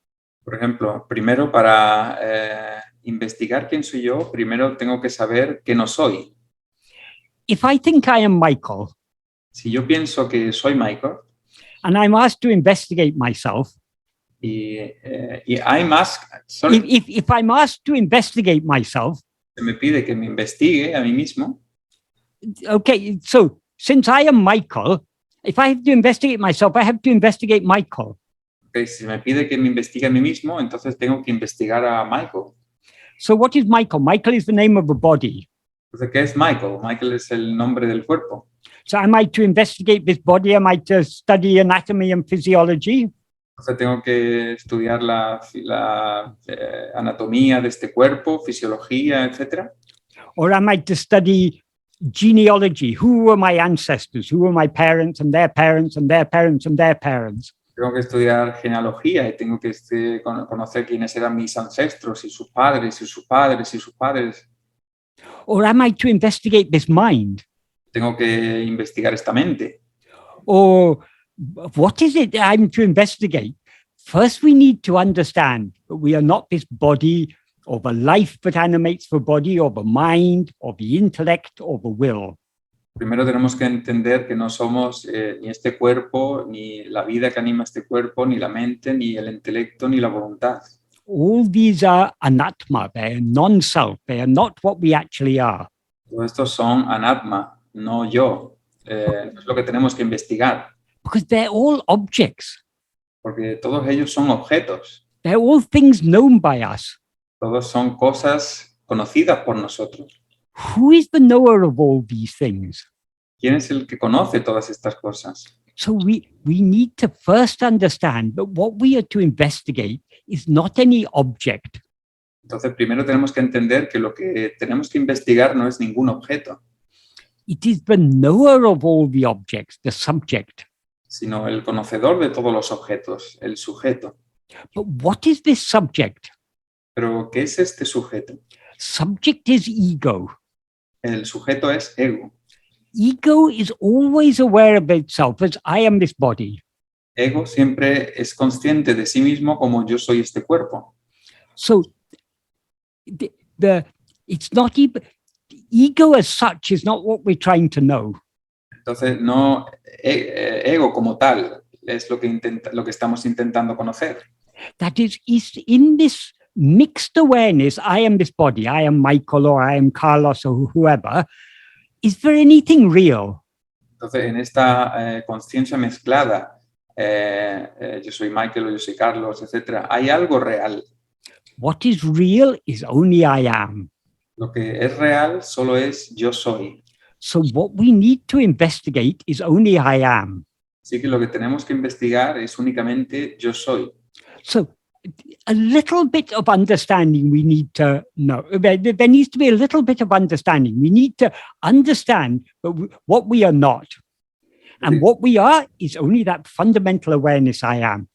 Por ejemplo, primero para investigar quién soy yo, primero tengo que saber que no soy. If I think I am Michael, si yo pienso que soy Michael, and I'm asked to investigate myself, I'm asked, sorry, if I'm asked to investigate myself, se me pide que me investigue a mí mismo. Okay, so since I am Michael, if I have to investigate myself, I have to investigate Michael. Okay, si me pide que me investigue a mí mismo, entonces tengo que investigar a Michael. So what is Michael? Michael is the name of a body. Entonces, ¿qué es Michael? Michael es el nombre del cuerpo. So am I to investigate this body? Am I to study anatomy and physiology? Entonces tengo que estudiar la anatomía de este cuerpo, fisiología, etc. Or am I to study genealogy? Who were my ancestors? Who were my parents and their parents and their parents and their parents? Tengo que estudiar genealogía y tengo que conocer quiénes eran mis ancestros y sus padres y sus padres y sus padres. Or am I to investigate this mind? Tengo que investigar esta mente. Or what is it I'm to investigate? First, we need to understand that we are not this body or the life that animates the body or the mind or the intellect or the will. Primero tenemos que entender que no somos ni este cuerpo, ni la vida que anima este cuerpo, ni la mente, ni el intelecto, ni la voluntad. All these are anatma, they are non-self, they are not what we actually are. Todos estos son anatma, no yo. Es lo que tenemos que investigar. Because they're all objects. Porque todos ellos son objetos. They're all things known by us. Todos son cosas conocidas por nosotros. Who is the knower of all these things? ¿Quién es el que conoce todas estas cosas? So we need to first understand that what we are to investigate is not any object. Entonces, primero tenemos que entender que lo que tenemos que investigar no es ningún objeto. It is the knower of all the objects, the subject. Sino el conocedor de todos los objetos, el sujeto. But what is this subject? Pero, ¿qué es este sujeto? Subject is ego. El sujeto es ego. Ego is always aware of itself as I am this body. Ego siempre es consciente de sí mismo como yo soy este cuerpo. So it's not even, ego as such is not what we're trying to know. Entonces, no, ego como tal es lo que estamos intentando conocer. That is in this mixed awareness, I am this body, I am Michael or I am Carlos or whoever, is there anything real? Entonces, en esta conciencia mezclada, yo soy Michael o yo soy Carlos, etc., ¿hay algo real? What is real is only I am. Lo que es real solo es yo soy. So what we need to investigate is only I am. Así que lo que tenemos que investigar es únicamente yo soy. So a little bit of understanding we need to know. There needs to be a little bit of understanding. We need to understand what we are not. And what we are is only that fundamental awareness I am.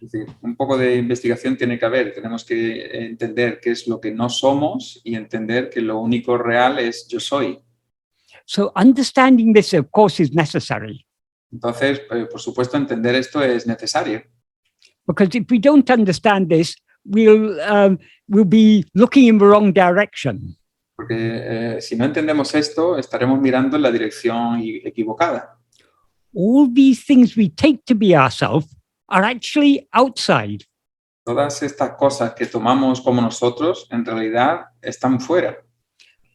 Es decir, un poco de investigación tiene que haber. Tenemos que entender qué es lo que no somos y entender que lo único real es yo soy. So understanding this, of course, is necessary. Entonces, por supuesto, entender esto es necesario. Because if we don't understand this, we'll be looking in the wrong direction. Porque si no entendemos esto, estaremos mirando en la dirección equivocada. All these things we take to be ourselves are actually outside. Todas estas cosas que tomamos como nosotros, en realidad, están fuera.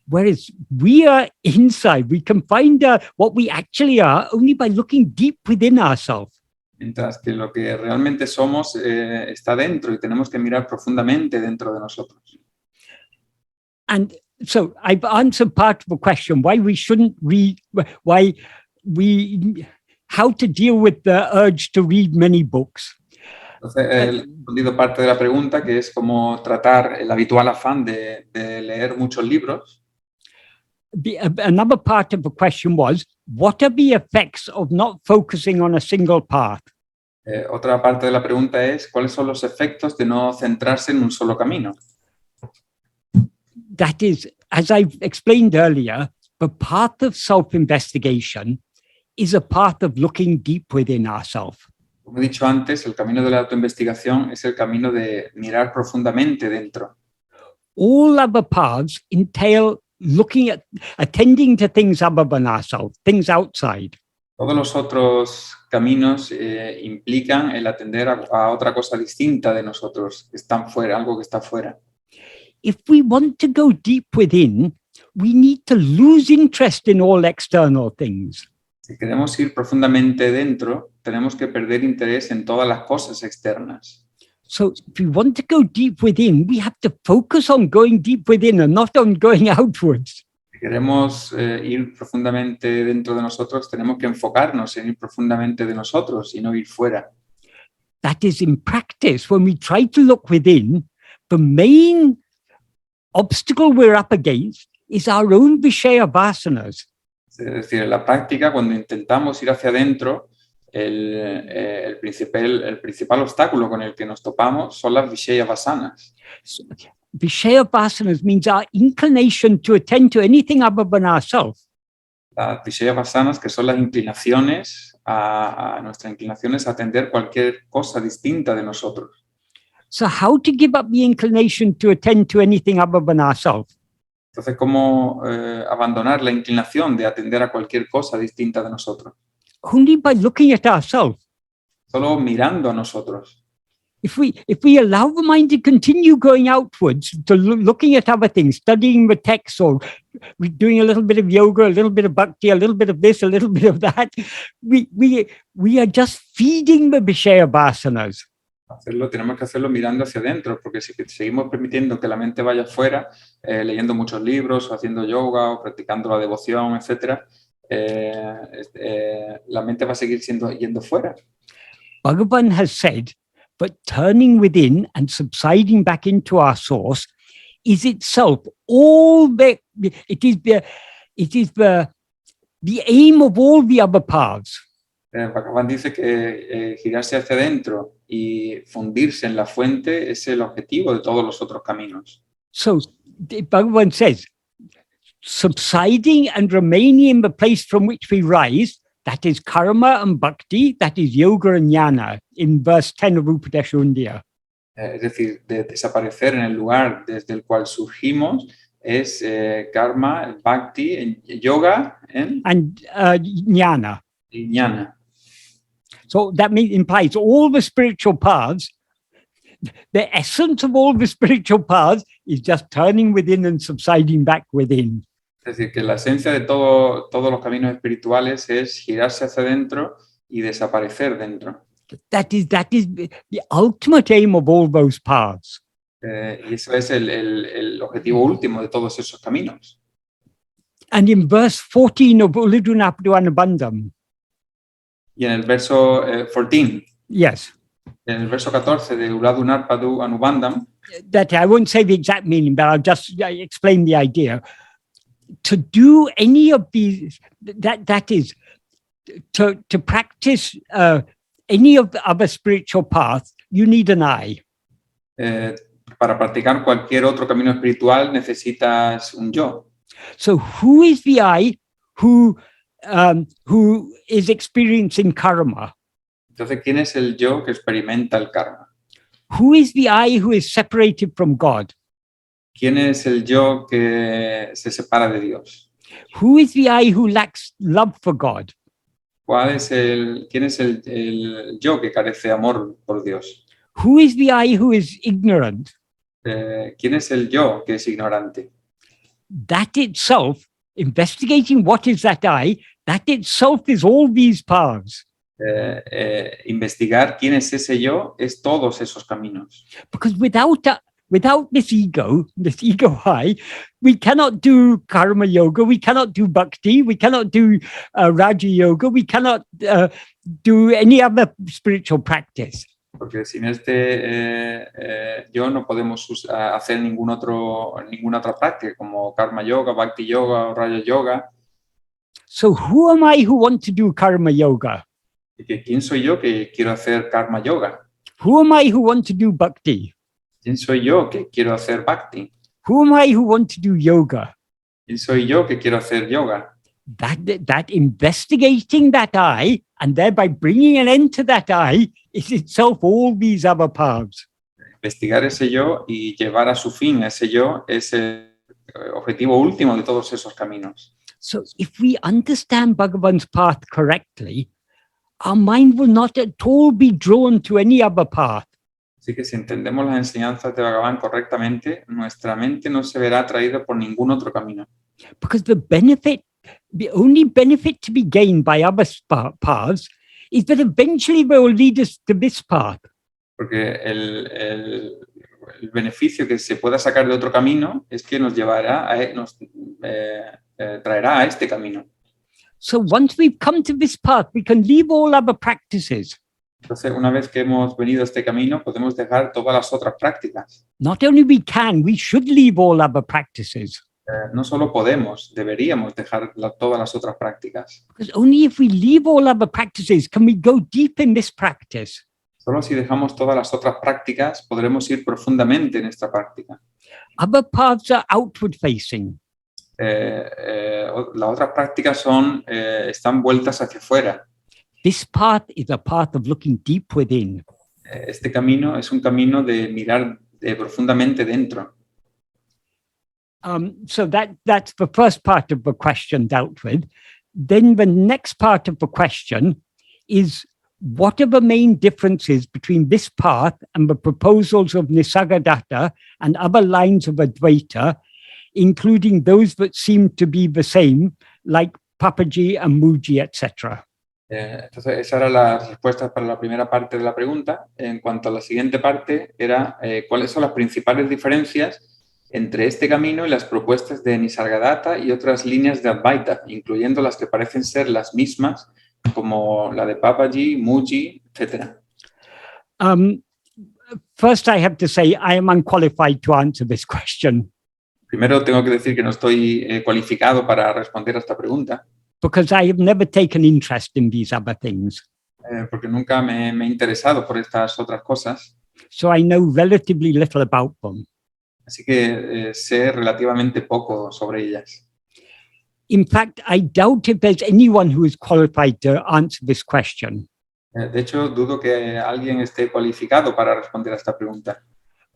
Whereas we are inside, we can find what we actually are only by looking deep within ourselves. Mientras que lo que realmente somos está dentro y tenemos que mirar profundamente dentro de nosotros. And so I've answered part of the question why we shouldn't read, how to deal with the urge to read many books. Entonces, he respondido parte de la pregunta, que es cómo tratar el habitual afán de leer muchos libros. Another part of the question was, what are the effects of not focusing on a single path? Otra parte de la pregunta es, ¿cuáles son los efectos de no centrarse en un solo camino? That is, as I've explained earlier, the path of self-investigation is a path of looking deep within ourselves. Como he dicho antes, el camino de la autoinvestigación es el camino de mirar profundamente dentro. All other paths entail looking at, attending to things other than ourselves, things outside. Todos los otros caminos implican el atender a otra cosa distinta de nosotros, que están fuera, algo que está fuera. If we want to go deep within, we need to lose interest in all external things. Si queremos ir profundamente dentro, tenemos que perder interés en todas las cosas externas. So if we want to go deep within, we have to focus on going deep within and not on going outwards. Si queremos ir profundamente dentro de nosotros, tenemos que enfocarnos en ir profundamente de nosotros y no ir fuera. That is, in practice, when we try to look within, the main obstacle we're up against is our own Vishaya vasanas. Es decir, en la práctica, cuando intentamos ir hacia adentro, el principal obstáculo con el que nos topamos son las Vishaya vasanas. So, Vishaya vasanas means our inclination to attend to anything other than ourselves. Las Vishaya vasanas, que son las inclinaciones, a nuestras inclinaciones a atender cualquier cosa distinta de nosotros. So how to give up the inclination to attend to anything other than ourselves? Entonces, ¿cómo abandonar la inclinación de atender a cualquier cosa distinta de nosotros? Only by looking at ourselves. Solo mirando a nosotros. If we allow the mind to continue going outwards, to looking at other things, studying the text, or doing a little bit of yoga, a little bit of bhakti, a little bit of this, a little bit of that, we are just feeding the Vishaya vasanas. Tenemos que hacerlo mirando hacia adentro, porque si seguimos permitiendo que la mente vaya afuera, leyendo muchos libros, o haciendo yoga, o practicando la devoción, etc., la mente va a seguir yendo fuera. Bhagavan has said, but turning within and subsiding back into our source is itself it is the aim of all the other paths. Bhagavan dice que girarse hacia adentro y fundirse en la fuente es el objetivo de todos los otros caminos. So Bhagavan says, subsiding and remaining in the place from which we rise, that is karma and bhakti, that is yoga and jnana, in verse 10 of Upadesha Undiyana. Es decir, de desaparecer en el lugar desde el cual surgimos es karma, bhakti, yoga and jnana. Y jnana. So that implies all the spiritual paths, the essence of all the spiritual paths is just turning within and subsiding back within. Es decir, que la esencia de todos los caminos espirituales es girarse hacia adentro y desaparecer dentro. That is the ultimate aim of all those paths. Y eso es el objetivo último de todos esos caminos. And in verse 14 of Ulidunapadu Anubandham, y en el verso 14, yes, en el verso 14 de Uladunarpadu Anubandham, that I won't say the exact meaning, but I'll just explain the idea. To do any of these, that is, to practice any of the other spiritual paths you need an I. Para practicar cualquier otro camino espiritual necesitas un yo. So who is the I who is experiencing karma? Entonces, ¿quién es el yo que experimenta el karma? Who is the I who is separated from God? ¿Quién es el yo que se separa de Dios? Who is the I who lacks love for God? ¿Quién es el yo que carece de amor por Dios? Who is the I who is ignorant? ¿Quién es el yo que es ignorante? That itself, investigating what is that I, that itself is all these paths. Investigar quién es ese yo es todos esos caminos. Because without this ego I, we cannot do karma yoga, we cannot do bhakti, we cannot do raja yoga, we cannot do any other spiritual practice. Porque sin este yo no podemos hacer ninguna otra práctica como karma yoga, bhakti yoga o raja yoga. So who am I who want to do karma yoga? ¿Quién soy yo que quiero hacer karma yoga? Who am I who want to do bhakti? ¿Quién soy yo que quiero hacer bhakti? Who am I who want to do yoga? ¿Quién soy yo que quiero hacer yoga? That investigating that I and thereby bringing an end to that I is itself all these other paths. Investigar ese yo y llevar a su fin ese yo es el objetivo último de todos esos caminos. So if we understand Bhagavan's path correctly, our mind will not at all be drawn to any other path. Así que si entendemos las enseñanzas de Bhagavan correctamente, nuestra mente no se verá atraída por ningún otro camino. Because the only benefit to be gained by other paths is that eventually they will lead us to this path. Porque el beneficio que se pueda sacar de otro camino es que nos llevará, nos traerá a este camino. So once we've come to this path, we can leave all other practices. Entonces, una vez que hemos venido a este camino, podemos dejar todas las otras prácticas. Not only we can, we should leave all other practices. No solo podemos, deberíamos dejar todas las otras prácticas. Because only if we leave all other practices can we go deep in this practice. Solo si dejamos todas las otras prácticas, podremos ir profundamente en esta práctica. Other paths are outward facing. Las otras prácticas están vueltas hacia afuera. This path is a path of looking deep within. Este camino es un camino de mirar profundamente dentro. So that's the first part of the question dealt with. Then the next part of the question is, what are the main differences between this path and the proposals of Nisargadatta and other lines of Advaita, including those that seem to be the same, like Papaji and Mooji, etc.? Entonces, esa era la respuesta para la primera parte de la pregunta. En cuanto a la siguiente parte, era cuáles son las principales diferencias entre este camino y las propuestas de Nisargadatta y otras líneas de Advaita, incluyendo las que parecen ser las mismas, como la de Papaji, Mooji, etc. First, I have to say I am unqualified to answer this question. Primero tengo que decir que no estoy cualificado para responder a esta pregunta. Because I have never taken interest in these other things. Porque nunca me he interesado por estas otras cosas. So I know relatively little about them. Así que sé relativamente poco sobre ellas. In fact, I doubt if there's anyone who is qualified to answer this question. De hecho, dudo que alguien esté cualificado para responder a esta pregunta.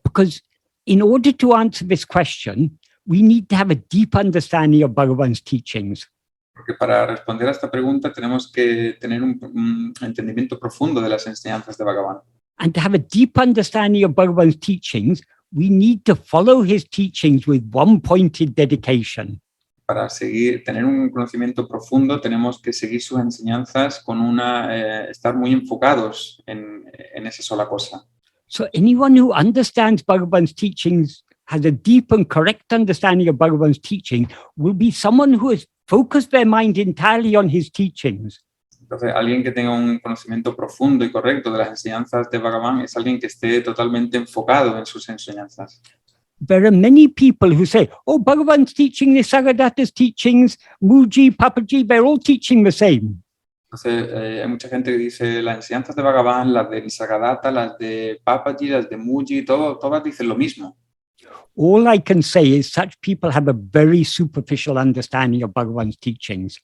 Because in order to answer this question, we need to have a deep understanding of Bhagavan's teachings. Porque para responder a esta pregunta tenemos que tener un entendimiento profundo de las enseñanzas de Bhagavan. And to have a deep understanding of Bhagavan's teachings, we need to follow his teachings with one-pointed dedication. Para tener un conocimiento profundo, tenemos que seguir sus enseñanzas con estar muy enfocados en esa sola cosa. So anyone who understands Bhagavan's teachings, has a deep and correct understanding of Bhagavan's teaching, will be someone who has focused their mind entirely on his teachings. Entonces, alguien que tenga un conocimiento profundo y correcto de las enseñanzas de Bhagavan es alguien que esté totalmente enfocado en sus enseñanzas. There are many people who say, oh, Bhagavan's teaching, Nisargadatta's teachings, Mooji, Papaji, they're all teaching the same. Entonces, hay mucha gente que dice las enseñanzas de Bhagavan, las de Nisargadatta, las de Papaji, las de Mooji, todas dicen lo mismo. All I can say is such people have a very superficial understanding of Bhagavan's teachings.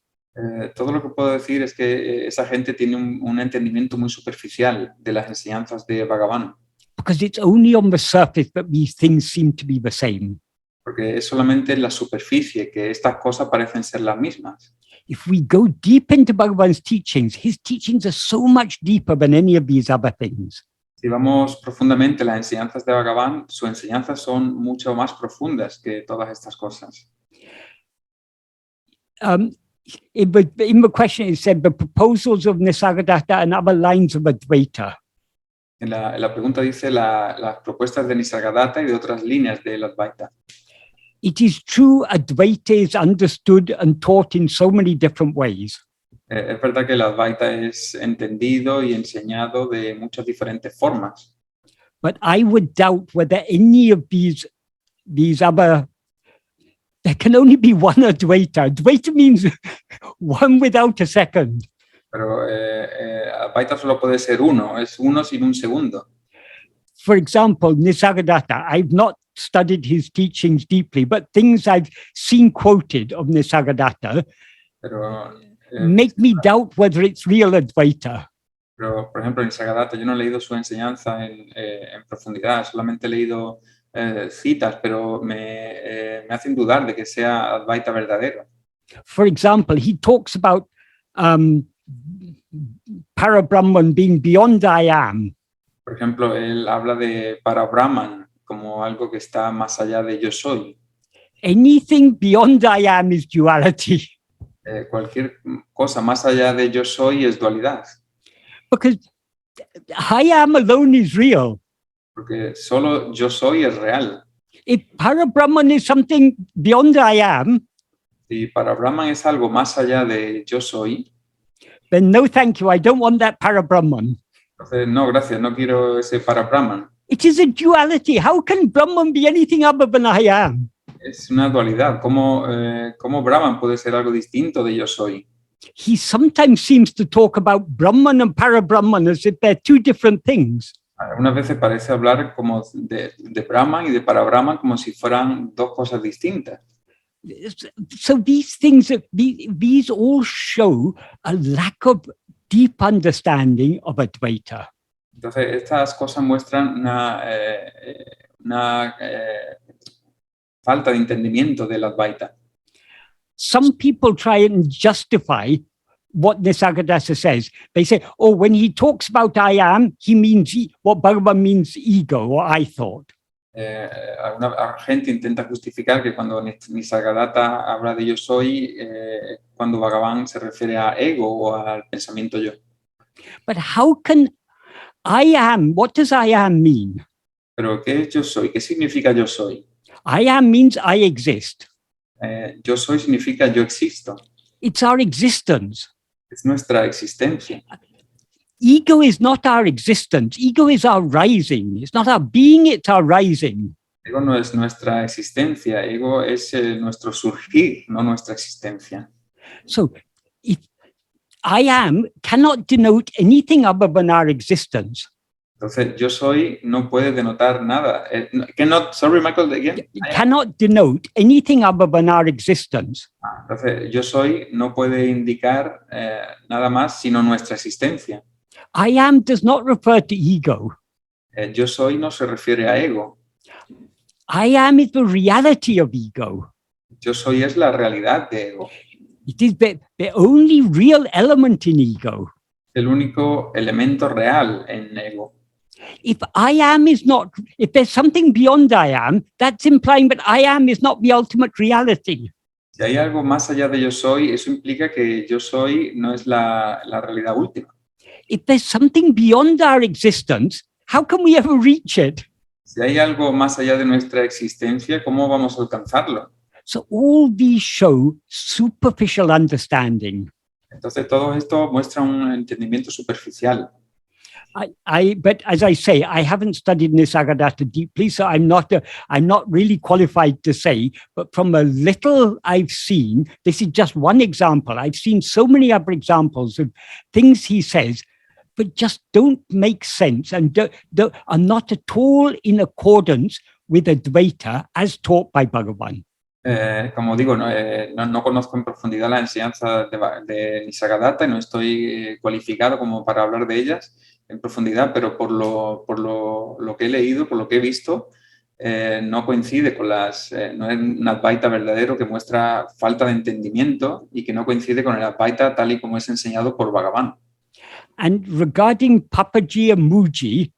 Todo lo que puedo decir es que esa gente tiene un entendimiento muy superficial de las enseñanzas de Bhagavan, Because it's only on the surface that these things seem to be the same. porque es solamente en la superficie que estas cosas parecen ser las mismas. If we go deep into Bhagavan's teachings, his teachings are so much deeper than any of these other things. Si vamos profundamente a las enseñanzas de Bhagavan, sus enseñanzas son mucho más profundas que todas estas cosas. In the question, it said the proposals of Nisargadatta and other lines of Advaita. En la pregunta dice las propuestas de Nisargadatta y de otras líneas del Advaita. It is true Advaita is understood and taught in so many different ways. Es verdad que el Advaita es entendido y enseñado de muchas diferentes formas. But I would doubt whether any of these other, there can only be one Advaita. Advaita means one without a second. Pero Advaita solo puede ser uno, es uno sin un segundo. For example, Nisargadatta, I've not studied his teachings deeply, but things I've seen quoted of Nisargadatta Pero, make me doubt whether it's real Advaita. pero por ejemplo, en Nisargadatta yo no he leído su enseñanza en profundidad, solamente he leído citas, pero me hacen dudar de que sea Advaita verdadero. For example, he talks about Parabrahman being beyond I am. Por ejemplo, él habla de Parabrahman como algo que está más allá de yo soy. Anything beyond I am is duality. Cualquier cosa más allá de yo soy es dualidad. Because I am alone is real. Porque solo yo soy es real. If Parabrahman is something beyond I am, Si Parabrahman es algo más allá de yo soy, then no thank you, I don't want that Parabrahman. entonces no, gracias, no quiero ese Parabrahman. It is a duality. How can Brahman be anything other than I am? Es una dualidad. ¿Cómo Brahman puede ser algo distinto de yo soy? He sometimes seems to talk about Brahman and Parabrahman as if they're two different things. Algunas veces parece hablar como de Brahman y de Parabrahman como si fueran dos cosas distintas. So these things, these all show a lack of deep understanding of Advaita. Entonces, estas cosas muestran una falta de entendimiento del Advaita. Some people try and justify what Nisargadatta says. They say, oh, when he talks about I am, he means what Bhagavan means ego or I thought. Alguna gente intenta justificar que cuando Nisargadatta habla de yo soy, cuando Bhagavan se refiere a ego o al pensamiento yo. But how can I am, what does I am mean? Pero ¿qué es yo soy? ¿Qué significa yo soy? I am means I exist. Yo soy significa yo existo. It's our existence. Es nuestra existencia. Ego is not our existence. Ego is our rising. It's not our being, it's our rising. Ego no es nuestra existencia. Ego es nuestro surgir, no nuestra existencia. So if I am cannot denote anything other than our existence. Entonces, yo soy no puede denotar nada. Sorry, Michael, again. It cannot denote anything other than our existence. Entonces, yo soy no puede indicar nada más sino nuestra existencia. I am does not refer to ego. Yo soy no se refiere a ego. I am is the reality of ego. Yo soy es la realidad de ego. It is the only real element in ego. El único elemento real en ego. If I am is not, if there's something beyond I am, that's implying that I am is not the ultimate reality. Si hay algo más allá de yo soy, eso implica que yo soy no es la realidad última. If there's something beyond our existence, how can we ever reach it? Si hay algo más allá de nuestra existencia, ¿cómo vamos a alcanzarlo? So all these show superficial understanding. Entonces todo esto muestra un entendimiento superficial. But as I say, I haven't studied Nisargadatta deeply, so I'm not really qualified to say. But from a little I've seen, this is just one example. I've seen so many other examples of things he says, but just don't make sense and are not at all in accordance with Advaita as taught by Bhagavan. Como digo, no conozco en profundidad la enseñanza de Nisargadatta y no estoy cualificado como para hablar de ellas en profundidad, pero por lo que he leído, por lo que he visto, no coincide con no es un Advaita verdadero que muestra falta de entendimiento y que no coincide con el Advaita tal y como es enseñado por Bhagavan. And regarding Papaji and Mooji,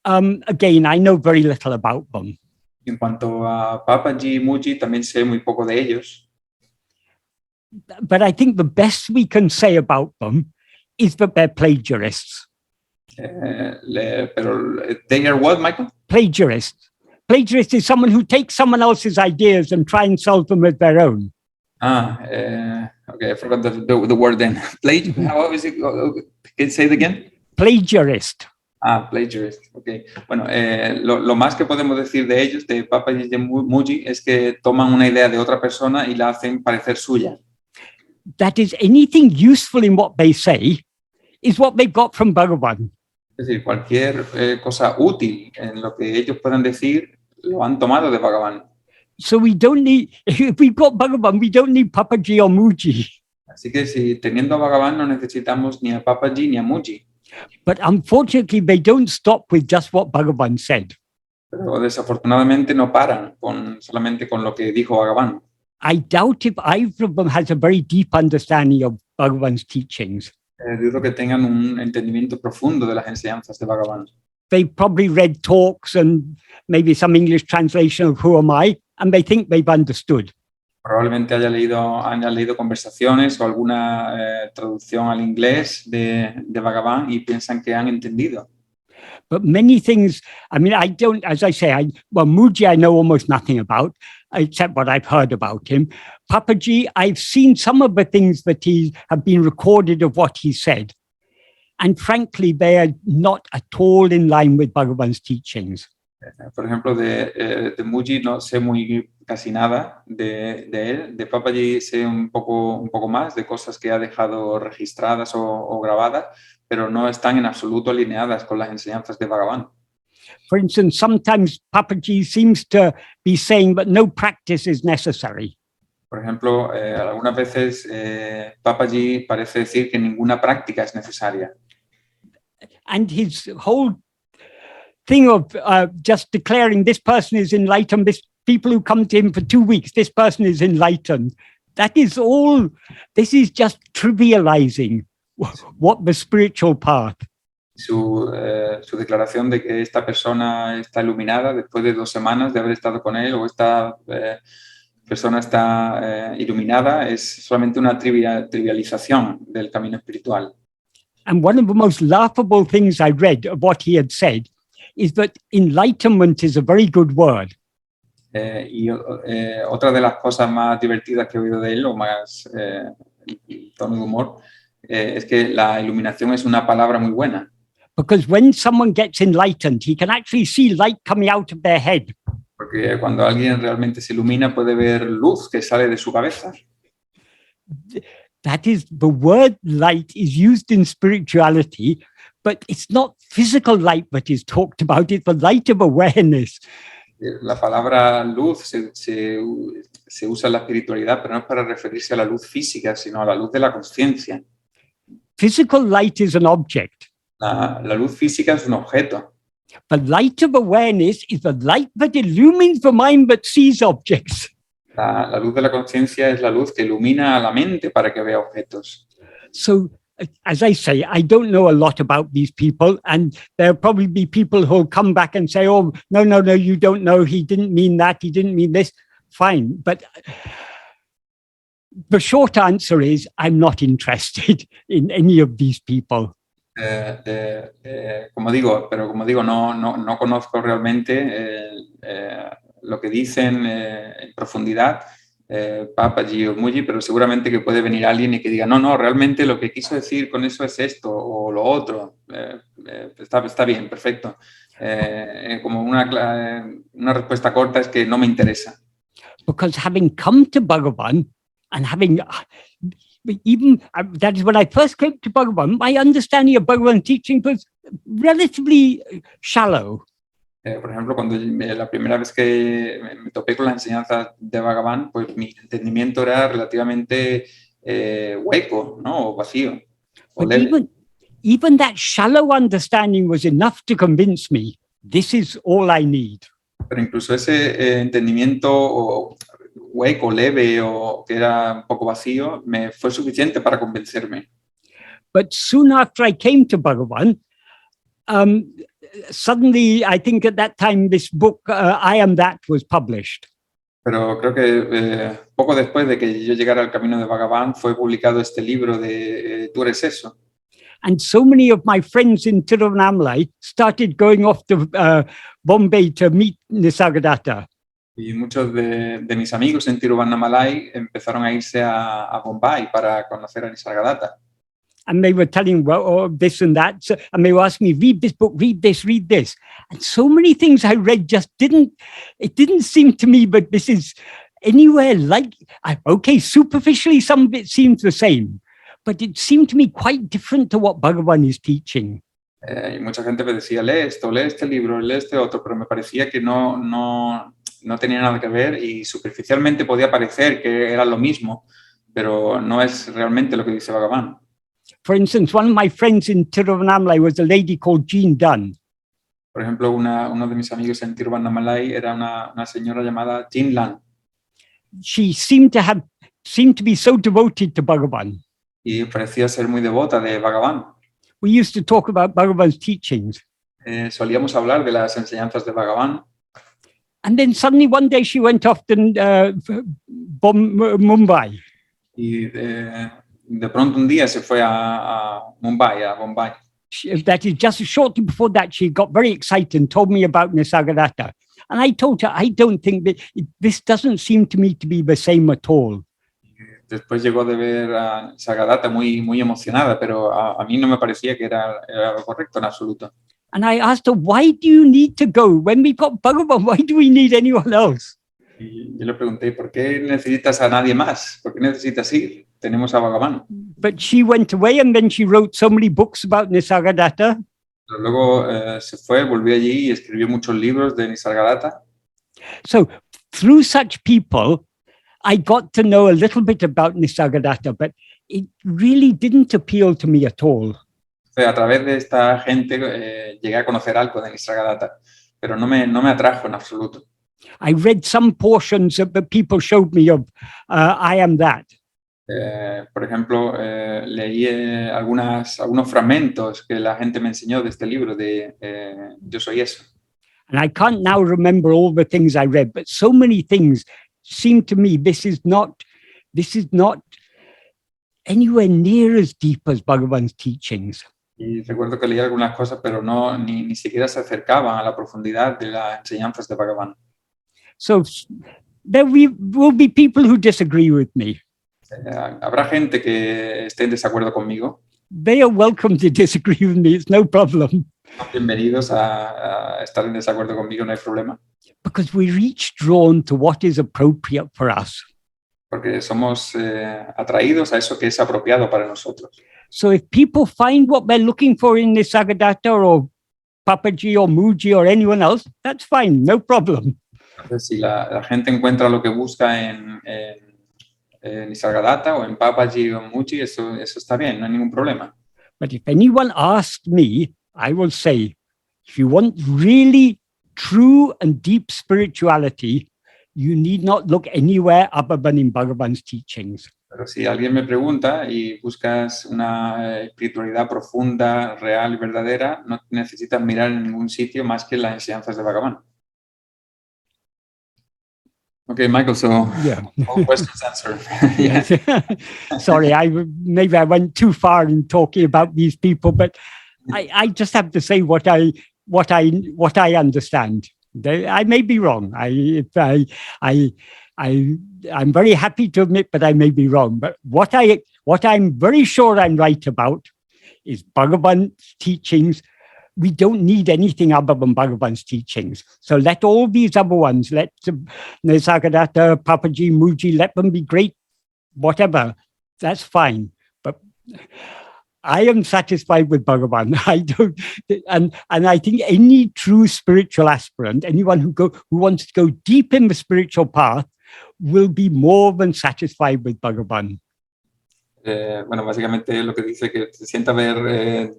again, I know very little about them. En cuanto a Papaji y Mooji, también sé muy poco de ellos. But I think the best we can say about them is that they're plagiarists. Pero they are what, Michael? Plagiarists. Plagiarist is someone who takes someone else's ideas and try and solve them as their own. Okay, I forgot the word then. How is it? Can you say it again? Plagiarist. Plagiarist. Okay. Bueno, lo más que podemos decir de ellos, de Papaji y de Mooji, es que toman una idea de otra persona y la hacen parecer suya. That is, anything useful in what they say is what they've got from Bhagavan. Es decir, cualquier cosa útil en lo que ellos puedan decir, lo han tomado de Bhagavan. So we don't need, if we've got Bhagavan, we don't need Papaji or Mooji. Así que si teniendo a Bhagavan no necesitamos ni a Papaji ni a Mooji. But unfortunately, they don't stop with just what Bhagavan said. Pero desafortunadamente no paran solamente con lo que dijo Bhagavan. I doubt if either of them has a very deep understanding of Bhagavan's teachings. Dudo que tengan un entendimiento profundo de las enseñanzas de Bhagavan. They probably read talks and maybe some English translation of Who Am I, and they think they've understood. Probablemente hayan leído conversaciones o alguna traducción al inglés de Bhagavan y piensan que han entendido. But many things, I mean, I don't, as I say, Mooji I know almost nothing about, except what I've heard about him. Papaji, I've seen some of the things that have been recorded of what he said. And frankly, they are not at all in line with Bhagavan's teachings. Por ejemplo, de Mooji no sé casi nada de él. De Papaji sé un poco más de cosas que ha dejado registradas o grabadas, pero no están en absoluto alineadas con las enseñanzas de Bhagavan. For instance, sometimes Papaji seems to be saying that no practice is necessary. Por ejemplo, algunas veces Papaji parece decir que ninguna práctica es necesaria. And his whole thing of just declaring this person is enlightened, this people who come to him for 2 weeks, this person is enlightened. That is all, this is just trivializing what the spiritual path. Su declaración de que esta persona está iluminada después de 2 semanas de haber estado con él o esta persona está iluminada es solamente una trivialización del camino espiritual. And one of the most laughable things I read of what he had said is that enlightenment is a very good word. Otra de las cosas más divertidas que he oído de él, o más tono de humor, es que la iluminación es una palabra muy buena. Because when someone gets enlightened, he can actually see light coming out of their head. Porque cuando alguien realmente se ilumina puede ver luz que sale de su cabeza. That is, the word light is used in spirituality, but it's not physical light that is talked about, it's the light of awareness. La palabra luz se usa en la espiritualidad, pero no es para referirse a la luz física, sino a la luz de la conciencia. Physical light is an object. La luz física es un objeto. The light of awareness is the light that illumines the mind that sees objects. La luz de la conciencia es la luz que ilumina a la mente para que vea objetos. So, as I say, I don't know a lot about these people, and there'll probably be people who'll come back and say, oh, no, you don't know, he didn't mean that, he didn't mean this. Fine, but the short answer is I'm not interested in any of these people. Como digo, no conozco realmente lo que dicen en profundidad Papaji o Mooji, pero seguramente que puede venir alguien y que diga, no, realmente lo que quiso decir con eso es esto o lo otro. Está bien, perfecto. Como una respuesta corta es que no me interesa. Because having come to Bhagavan and having even that is when I first came to Bhagavan, my understanding of Bhagavan teaching was relatively shallow. Por ejemplo, cuando la primera vez que me topé con las enseñanzas de Bhagavan, pues mi entendimiento era relativamente hueco, ¿no? O vacío. O But leve. even that shallow understanding was enough to convince me this is all I need. Pero incluso ese entendimiento hueco, leve o que era un poco vacío, me fue suficiente para convencerme. But soon after I came to Bhagavan, suddenly, I think at that time, this book, I Am That, was published. Pero creo que poco después de que yo llegara al camino de Bhagavan, fue publicado este libro de Tú eres eso. And so many of my friends in Tiruvannamalai started going off to Bombay to meet Nisargadatta. Y muchos de mis amigos en Tiruvannamalai empezaron a irse a Bombay para conocer a Nisargadatta. And they were telling, well, this and that. So, and they were asking me, read this book, read this, read this. And so many things I read just didn't seem to me, but this is anywhere like, okay, superficially, some of it seems the same, but it seemed to me quite different to what Bhagavan is teaching. Y mucha gente me decía, lee este libro, lee este otro, pero me parecía que no tenía nada que ver y superficialmente podía parecer que era lo mismo, pero no es realmente lo que dice Bhagavan. For instance, one of my friends in Tiruvannamalai was a lady called Jean Dunn. Por ejemplo, uno de mis amigos en Tiruvannamalai era una señora llamada Jean Lan. She seemed to be so devoted to Bhagavan. Y parecía ser muy devota de Bhagavan. We used to talk about Bhagavan's teachings. Solíamos hablar de las enseñanzas de Bhagavan. And then suddenly one day she went off to Mumbai. Y de pronto un día se fue a Mumbai, a Bombay. That is, just shortly before that, she got very excited and told me about Nisargadatta. And I told her, I don't think that this doesn't seem to me to be the same at all. Después llegó de ver a Nisargadatta muy emocionada, pero a mí no me parecía que era lo correcto en absoluto. And I asked her, why do you need to go? When we've got Bhagavan, why do we need anyone else? Y yo le pregunté, ¿por qué necesitas a nadie más? ¿Por qué necesitas ir? Tenemos a Bhagavan. But she went away and then she wrote so many books about Nisargadatta. Pero luego se fue, volvió allí y escribió muchos libros de Nisargadatta. So through such people, I got to know a little bit about Nisargadatta, but it really didn't appeal to me at all. A través de esta gente llegué a conocer algo de Nisargadatta, pero no me atrajo en absoluto. I read some portions that the people showed me of I Am That. Por ejemplo, leí algunos fragmentos que la gente me enseñó de este libro de Yo Soy Eso. And I can't now remember all the things I read, but so many things seem to me this is not anywhere near as deep as Bhagavan's teachings. Y recuerdo que leí algunas cosas, pero ni siquiera se acercaban a la profundidad de las enseñanzas de Bhagavan. So there will be people who disagree with me. Habrá gente que esté en desacuerdo conmigo. They are welcome to disagree with me. It's no problem. Bienvenidos a estar en desacuerdo conmigo, no hay problema. Because we're each drawn to what is appropriate for us. Porque somos atraídos a eso que es apropiado para nosotros. So if people find what they're looking for in Nisargadatta or Papaji or Mooji or anyone else, that's fine, no problem. Entonces, si la gente encuentra lo que busca en Nisargadatta o en Papaji o en Mooji, eso está bien, no hay ningún problema. But if anyone asks me, I will say, if you want really true and deep spirituality, you need not look anywhere other than in Bhagavan's teachings. Pero si alguien me pregunta y buscas una espiritualidad profunda, real y verdadera, no necesitas mirar en ningún sitio más que en las enseñanzas de Bhagavan. Okay, Michael, so yeah. all questions answered. Yes. Sorry, maybe I went too far in talking about these people, but I just have to say what I understand. I may be wrong. I'm very happy to admit, but I may be wrong. But what I'm very sure I'm right about is Bhagavan's teachings. We don't need anything other than Bhagavan's teachings. So let all these other ones, let Nisargadatta, Papaji, Mooji, let them be great, whatever. That's fine. But I am satisfied with Bhagavan. I don't, and I think any true spiritual aspirant, anyone who wants to go deep in the spiritual path, will be more than satisfied with Bhagavan. Bueno, básicamente lo que dice que se siente haber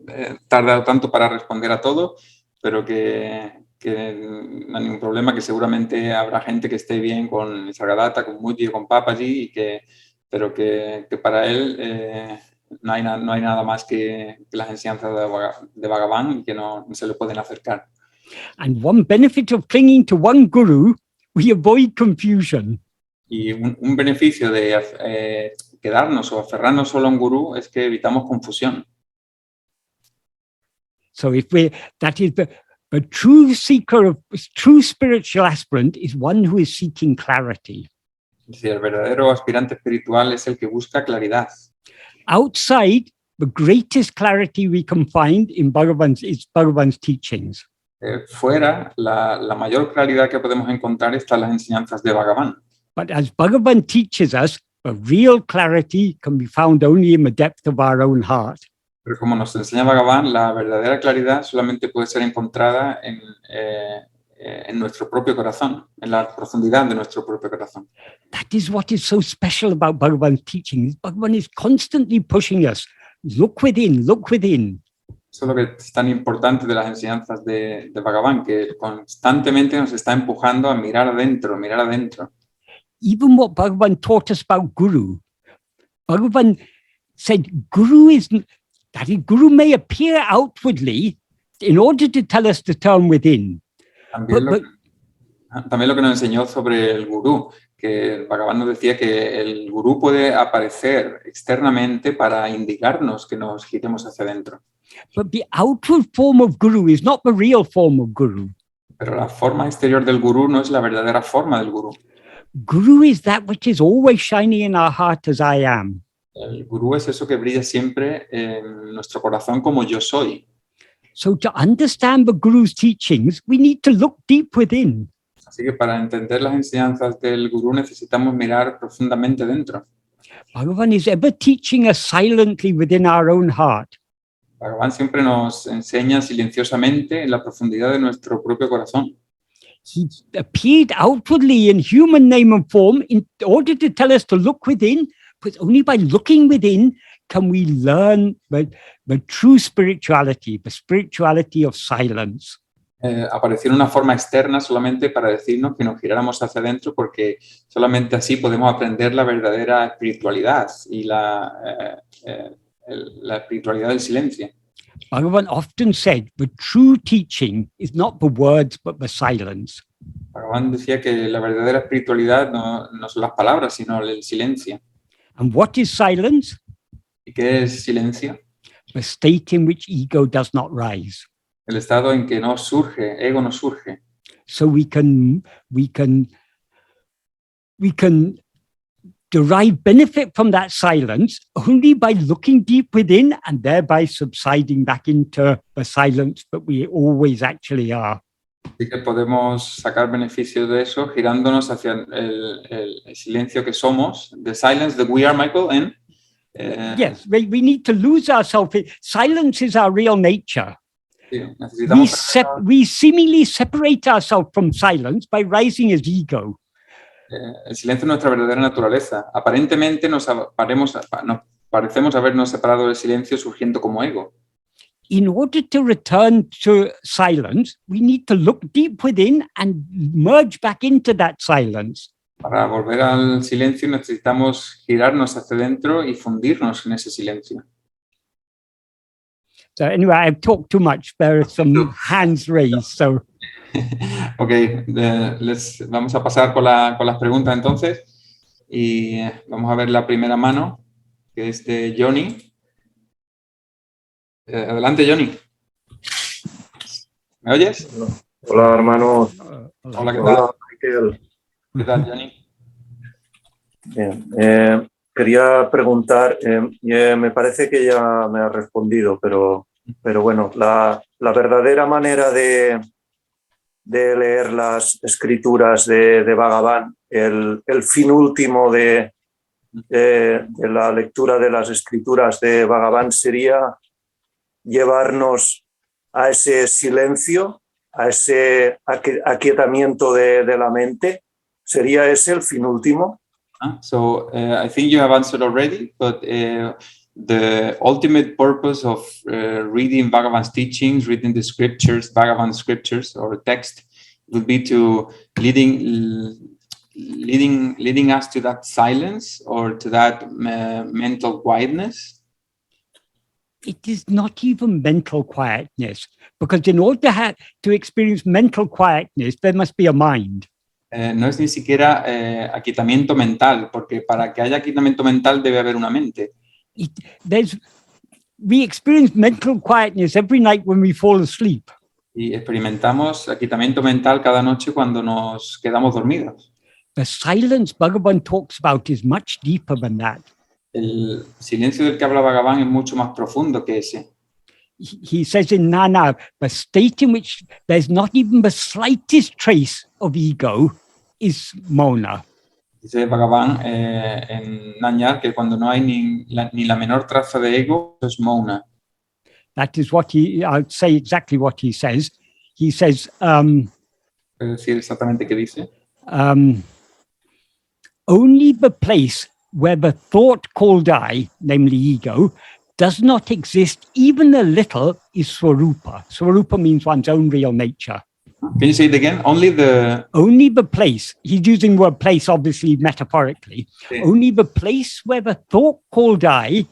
tardado tanto para responder a todo, pero que no hay ningún problema, que seguramente habrá gente que esté bien con Nisargadatta, con Mooji, con Papaji, pero que para él no hay nada más que las enseñanzas de Bhagavan y que no se le pueden acercar. And one benefit of clinging to one guru, we avoid confusion. Y un beneficio de quedarnos o aferrarnos solo a un gurú es que evitamos confusión. So that is the true seeker of true spiritual aspirant is one who is seeking clarity. Si el verdadero aspirante espiritual es el que busca claridad. Outside, the greatest clarity we can find in Bhagavan's teachings. Fuera, la mayor claridad que podemos encontrar está en las enseñanzas de Bhagavan. But as Bhagavan teaches us, the real clarity can be found only in the depth of our own heart. Pero como nos enseña Bhagavan, la verdadera claridad solamente puede ser encontrada en nuestro propio corazón, en la profundidad de nuestro propio corazón. That is what is so special about Bhagavan's teachings. Bhagavan is constantly pushing us. Look within, look within. Eso es lo que es tan importante de las enseñanzas de Bhagavan, que constantemente nos está empujando a mirar adentro, mirar adentro. Even what Bhagavan taught us about Guru. Bhagavan said Guru Guru may appear outwardly in order to tell us to turn within. También lo que nos enseñó sobre el gurú, que Bhagavan nos decía que el gurú puede aparecer externamente para indicarnos que nos giremos hacia adentro. But the outward form of Guru is not the real form of Guru. Pero la forma exterior del gurú no es la verdadera forma del gurú. Guru is that which is always shining in our heart as I am. El gurú es eso que brilla siempre en nuestro corazón como yo soy. So to understand the Guru's teachings, we need to look deep within. Así que para entender las enseñanzas del gurú necesitamos mirar profundamente dentro. Bhagavan is ever teaching us silently within our own heart. Bhagavan siempre nos enseña silenciosamente en la profundidad de nuestro propio corazón. He appeared outwardly in human name and form in order to tell us to look within, but only by looking within can we learn the true spirituality, the spirituality of silence. Apareció en una forma externa solamente para decirnos que nos giráramos hacia adentro, porque solamente así podemos aprender la verdadera espiritualidad y la espiritualidad del silencio. Bhagavan often said the true teaching is not the words but the silence. Bhagavan decía que la verdadera espiritualidad no son las palabras, sino el silencio. And what is silence? ¿Y qué es silencio? The state in which ego does not rise. El estado en que no surge, ego no surge. So we can derive benefit from that silence only by looking deep within and thereby subsiding back into the silence that we always actually are. Así que podemos sacar beneficio de eso girándonos hacia el silencio que somos, the silence that we are, Michael, and yes, we need to lose ourselves. Silence is our real nature. Sí, we seemingly separate ourselves from silence by rising as ego. El silencio es nuestra verdadera naturaleza. Aparentemente nos parecemos habernos separado del silencio surgiendo como ego. In order to return to silence, we need to look deep within and merge back into that silence. Para volver al silencio necesitamos girarnos hacia dentro y fundirnos en ese silencio. So anyway, I've talked too much. There are some hands raised. So. Ok, vamos a pasar con las preguntas entonces y vamos a ver la primera mano, que es de Johnny. Adelante, Johnny. ¿Me oyes? Hola, hermano. Hola, ¿qué tal? ¿Qué tal, Johnny? Bien. Quería preguntar, me parece que ya me ha respondido, pero bueno, la verdadera manera de leer las escrituras de Bhagavan, el fin último de la lectura de las escrituras de Bhagavan sería llevarnos a ese silencio, a ese aquietamiento de la mente. ¿Sería ese el fin último? So I think you have answered already, but the ultimate purpose of reading Bhagavan's teachings, reading the scriptures, Bhagavan's scriptures or text, would be to leading us to that silence or to that mental quietness. It is not even mental quietness, because in order to experience mental quietness, there must be a mind. No es ni siquiera aquietamiento mental, porque para que haya aquietamiento mental debe haber una mente. We experience mental quietness every night when we fall asleep. Y experimentamos aquietamiento mental cada noche cuando nos quedamos dormidos. The silence Bhagavan talks about is much deeper than that. El silencio del que habla Bhagavan es mucho más profundo que ese. He says in Nana, the state in which there's not even the slightest trace of ego is mona. Dice Bhagavan en Nanyar que cuando no hay ni la menor traza de ego, es mona. That is what I'll say exactly what he says. He says, ¿Puedes decir exactamente qué dice? Only the place where the thought called I, namely ego, does not exist even a little is Swarupa. Swarupa means one's own real nature. Can you say it again? Only the place, he's using the word place obviously metaphorically, sí. Only the place where the thought called I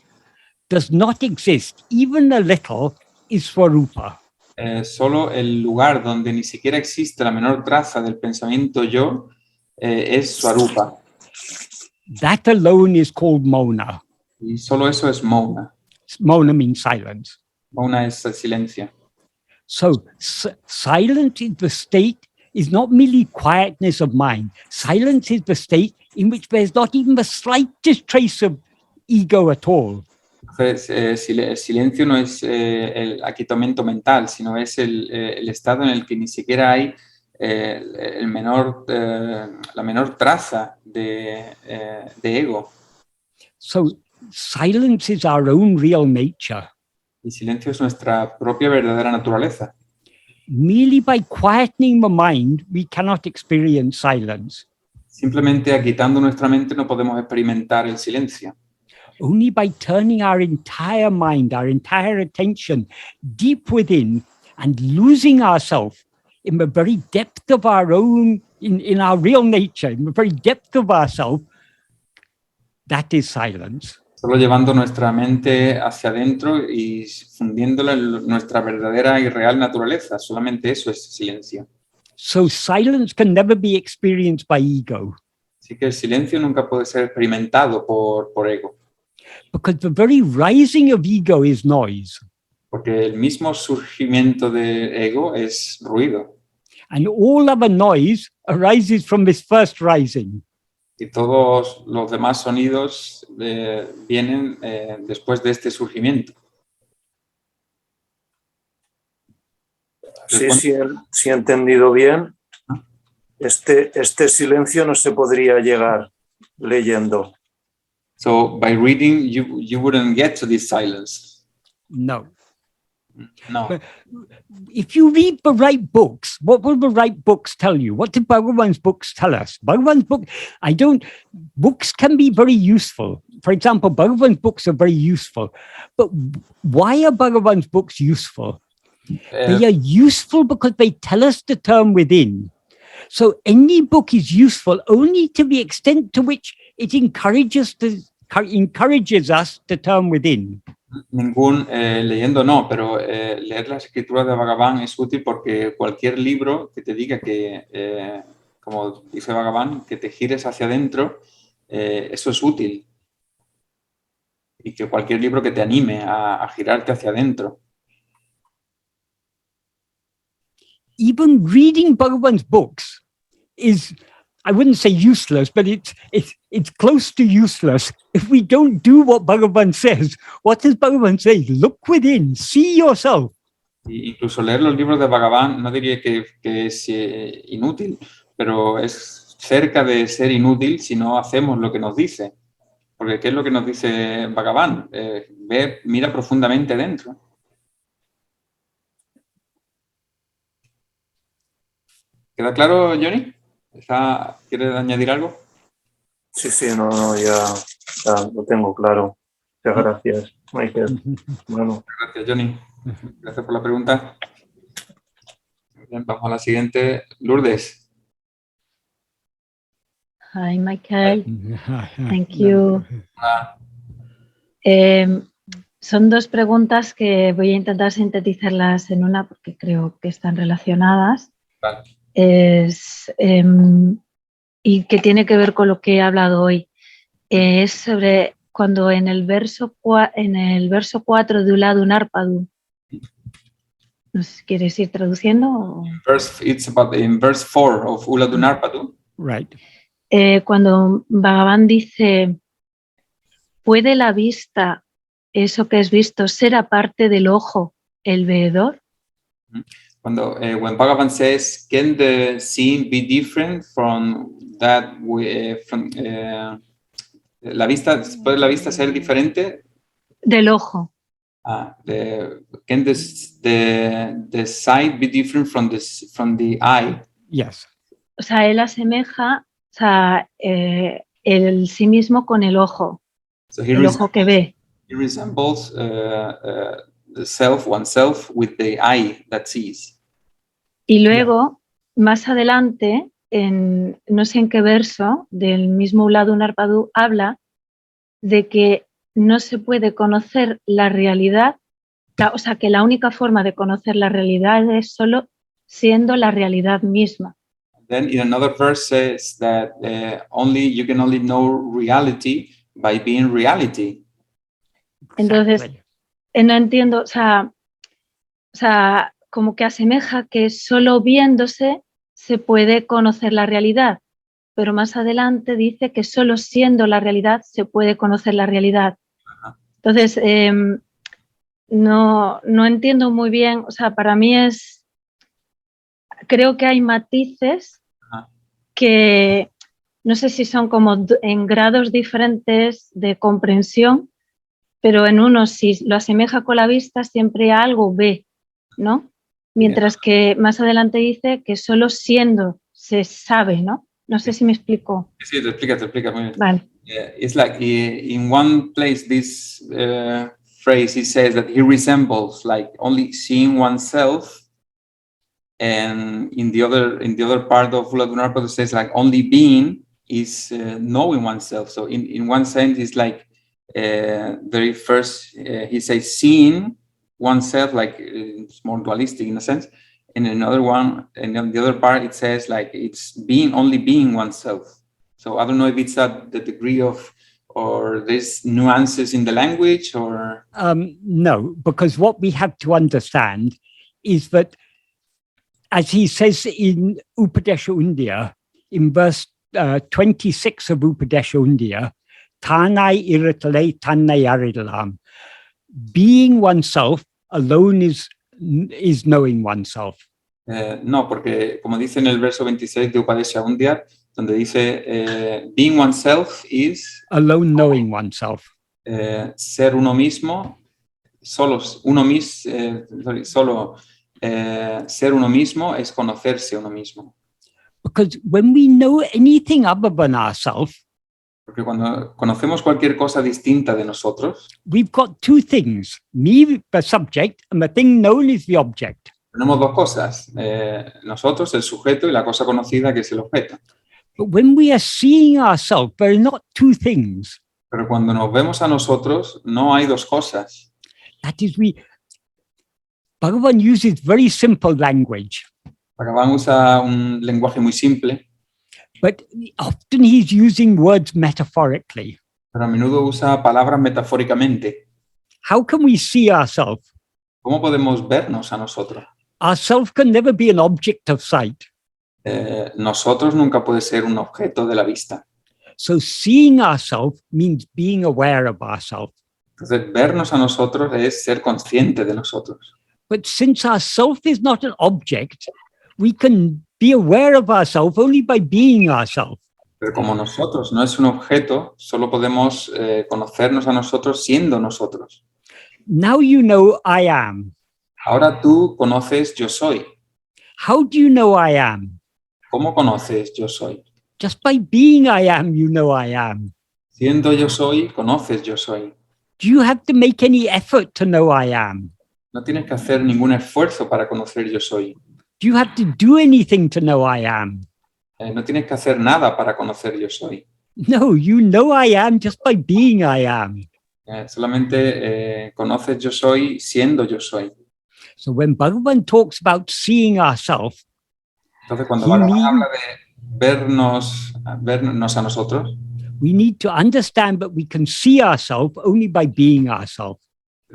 does not exist even a little is Swarupa. Solo el lugar donde ni siquiera existe la menor traza del pensamiento yo es Swarupa. That alone is called mona. Y solo eso es mona. Mona means silence. Mona es silencio. So silence is the state, is not merely quietness of mind. Silence is the state in which there's not even the slightest trace of ego at all. Entonces, el silencio no es el aquietamiento mental, sino es el estado en el que ni siquiera hay la menor traza de ego. So silence is our own real nature. El silencio es nuestra propia verdadera naturaleza. Merely by quietening the mind, we cannot experience silence. Simplemente aquietando nuestra mente no podemos experimentar el silencio. Only by turning our entire mind, our entire attention deep within and losing ourselves in the very depth of our own, in our real nature, in the very depth of ourselves, that is silence. Solo llevando nuestra mente hacia adentro y fundiéndola en nuestra verdadera y real naturaleza. Solamente eso es silencio. So silence can never be experienced by ego. Así que el silencio nunca puede ser experimentado por ego. Because the very rising of ego is noise. Porque el mismo surgimiento de ego es ruido. And all other noise arises from this first rising. Y todos los demás sonidos vienen después de este surgimiento. Sí, si he entendido bien, este silencio no se podría llegar leyendo. So by reading, you wouldn't get to this silence. No. No. But if you read the right books, what will the right books tell you? What did Bhagavan's books tell us? Books can be very useful. For example, Bhagavan's books are very useful. But why are Bhagavan's books useful? They are useful because they tell us to turn within. So any book is useful only to the extent to which it encourages us to turn within. Leyendo no, pero leer las escrituras de Bhagavan es útil porque cualquier libro que te diga que, como dice Bhagavan, que te gires hacia adentro, eso es útil. Y que cualquier libro que te anime a girarte hacia adentro. Even reading Bhagavan's books is I wouldn't say useless, but it's close to useless if we don't do what Bhagavan says. What does Bhagavan say? Look within, see yourself. Incluso leer los libros de Bhagavan no diría que es inútil, pero es cerca de ser inútil si no hacemos lo que nos dice. Porque ¿qué es lo que nos dice Bhagavan? Mira profundamente dentro. ¿Queda claro, Johnny? ¿Quieres añadir algo? Sí, no, ya lo tengo claro. Muchas gracias, Michael. Bueno. Gracias, Johnny. Gracias por la pregunta. Bien, vamos a la siguiente. Lourdes. Hi, Michael. Thank you. Son dos preguntas que voy a intentar sintetizarlas en una porque creo que están relacionadas. Vale. Y que tiene que ver con lo que he hablado hoy. Es sobre cuando en el verso 4 de Uladu Narpadu, no sé si quieres ir traduciendo. It's about in verse 4 of Uladu Narpadu. Right. Cuando Bhagavan dice, ¿puede la vista, eso que es visto, ser aparte del ojo, el veedor? Cuando when Bhagavan says, can the seeing be different from that? La vista, ¿puede la vista ser diferente? Del ojo. Can the sight be different from the eye? Yes. O sea, él asemeja el sí mismo con el ojo, So el ojo que ve. He resembles oneself with the eye that sees. Y luego, más adelante, no sé en qué verso del mismo Uladu Narpadu habla de que no se puede conocer la realidad, o sea, que la única forma de conocer la realidad es solo siendo la realidad misma. Then in another verse says that you can only know reality by being reality. Entonces, no entiendo, o sea, como que asemeja que solo viéndose se puede conocer la realidad, pero más adelante dice que solo siendo la realidad se puede conocer la realidad. Entonces, no entiendo muy bien, o sea, para mí creo que hay matices que no sé si son como en grados diferentes de comprensión, pero en uno si lo asemeja con la vista siempre algo ve, ¿no? Mientras que más adelante dice que solo siendo se sabe, ¿no? No sé si me explico. Sí, te explica muy bien. Vale. It's like in one place this phrase he says that he resembles like only seeing oneself, and in the other part of Uladu Narpadu says like only being is knowing oneself. So in one sense it's like very first he says seeing oneself, like it's more dualistic in a sense, and another one, and on the other part it says like it's only being oneself. So I don't know if it's at the degree of, or there's nuances in the language, or no, because what we have to understand is that, as he says in Upadesha Undiyar, in verse 26 of Upadesha Undiyar, Tanai iratale tanai aridalam. Being oneself alone is knowing oneself. No, porque como dice en el verso 26 de Upadesha Undiyar, donde dice being oneself is alone knowing oneself. Ser uno mismo, solo ser uno mismo es conocerse uno mismo. Because when we know anything other than ourselves, porque cuando conocemos cualquier cosa distinta de nosotros, we've got two things: me, the subject, and the thing known is the object. Tenemos dos cosas: nosotros, el sujeto, y la cosa conocida, que es el objeto. But when we are seeing ourselves, there are not two things. Pero cuando nos vemos a nosotros, no hay dos cosas. That is, Bhagavan uses very simple language. Bhagavan usa un lenguaje muy simple. But often he's using words metaphorically. Pero a menudo usa palabras metafóricamente. How can we see ourselves? ¿Cómo podemos vernos a nosotros? Ourself can never be an object of sight. nosotros nunca puede ser un objeto de la vista. So seeing ourselves means being aware of ourselves. Entonces, vernos a nosotros es ser consciente de nosotros. But since ourself is not an object, we can be aware of ourselves only by being ourselves. Pero como nosotros no es un objeto, solo podemos conocernos a nosotros siendo nosotros. Now you know I am. Ahora tú conoces yo soy. How do you know I am? ¿Cómo conoces yo soy? Just by being I am, you know I am. Siendo yo soy, conoces yo soy. Do you have to make any effort to know I am? No tienes que hacer ningún esfuerzo para conocer yo soy. Do you have to do anything to know I am? No tienes que hacer nada para conocer yo soy. No, you know I am just by being I am. Solamente conoces yo soy siendo yo soy. So when Bhagavan talks about seeing ourselves, Entonces, cuando He Bhagavan mean- habla de vernos a nosotros, we need to understand that we can see ourselves only by being ourselves.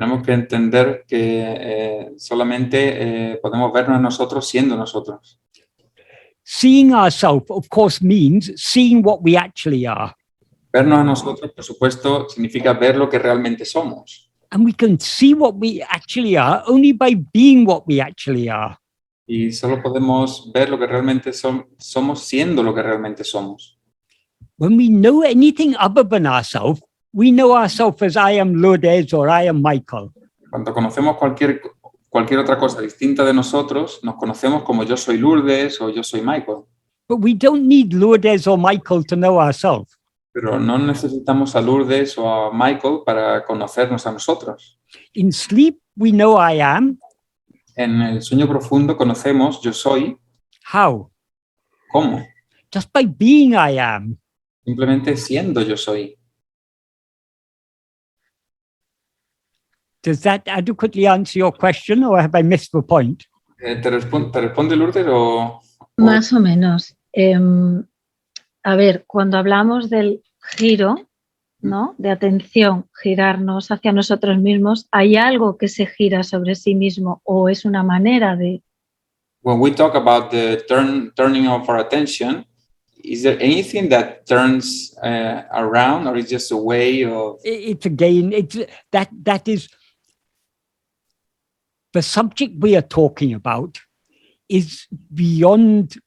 tenemos que entender que solamente podemos vernos a nosotros siendo nosotros. Seeing ourselves, of course, means seeing what we actually are. Vernos a nosotros, por supuesto, significa ver lo que realmente somos. And we can see what we actually are only by being what we actually are. Y solo podemos ver lo que realmente somos siendo lo que realmente somos. When we know anything other than ourselves, we know ourselves as I am Lourdes or I am Michael. Cuando conocemos cualquier otra cosa distinta de nosotros, nos conocemos como yo soy Lourdes o yo soy Michael. But we don't need Lourdes or Michael to know ourselves. Pero no necesitamos a Lourdes o a Michael para conocernos a nosotros. In sleep, we know I am. En el sueño profundo conocemos yo soy. How? ¿Cómo? Just by being I am. Simplemente siendo yo soy. Does that adequately answer your question, or have I missed the point? ¿Te responde Lourdes o...? Más o menos. A ver, cuando hablamos del giro, ¿no? De atención, girarnos hacia nosotros mismos, ¿hay algo que se gira sobre sí mismo o es una manera de...? When we talk about the turning of our attention, is there anything that turns around, or is just a way of? It's again, that is the subject we are talking about is beyond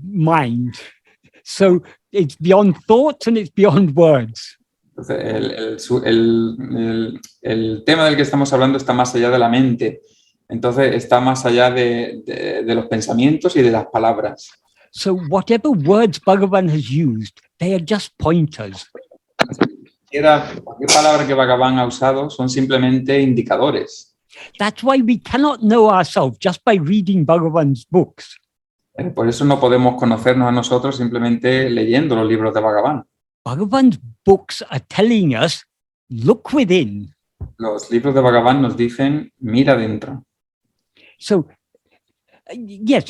mind. So it's beyond thoughts and it's beyond words. El tema del que estamos hablando está más allá de la mente, entonces está más allá de los pensamientos y de las palabras. So whatever words Bhagavan has used, they are just pointers. Cualquier palabra que Bhagavan ha usado son simplemente indicadores. That's why we cannot know ourselves just by reading Bhagavan's books. Por eso no podemos conocernos a nosotros simplemente leyendo los libros de Bhagavan. Bhagavan's books are telling us, look within. Los libros de Bhagavan nos dicen, mira dentro. So, yes,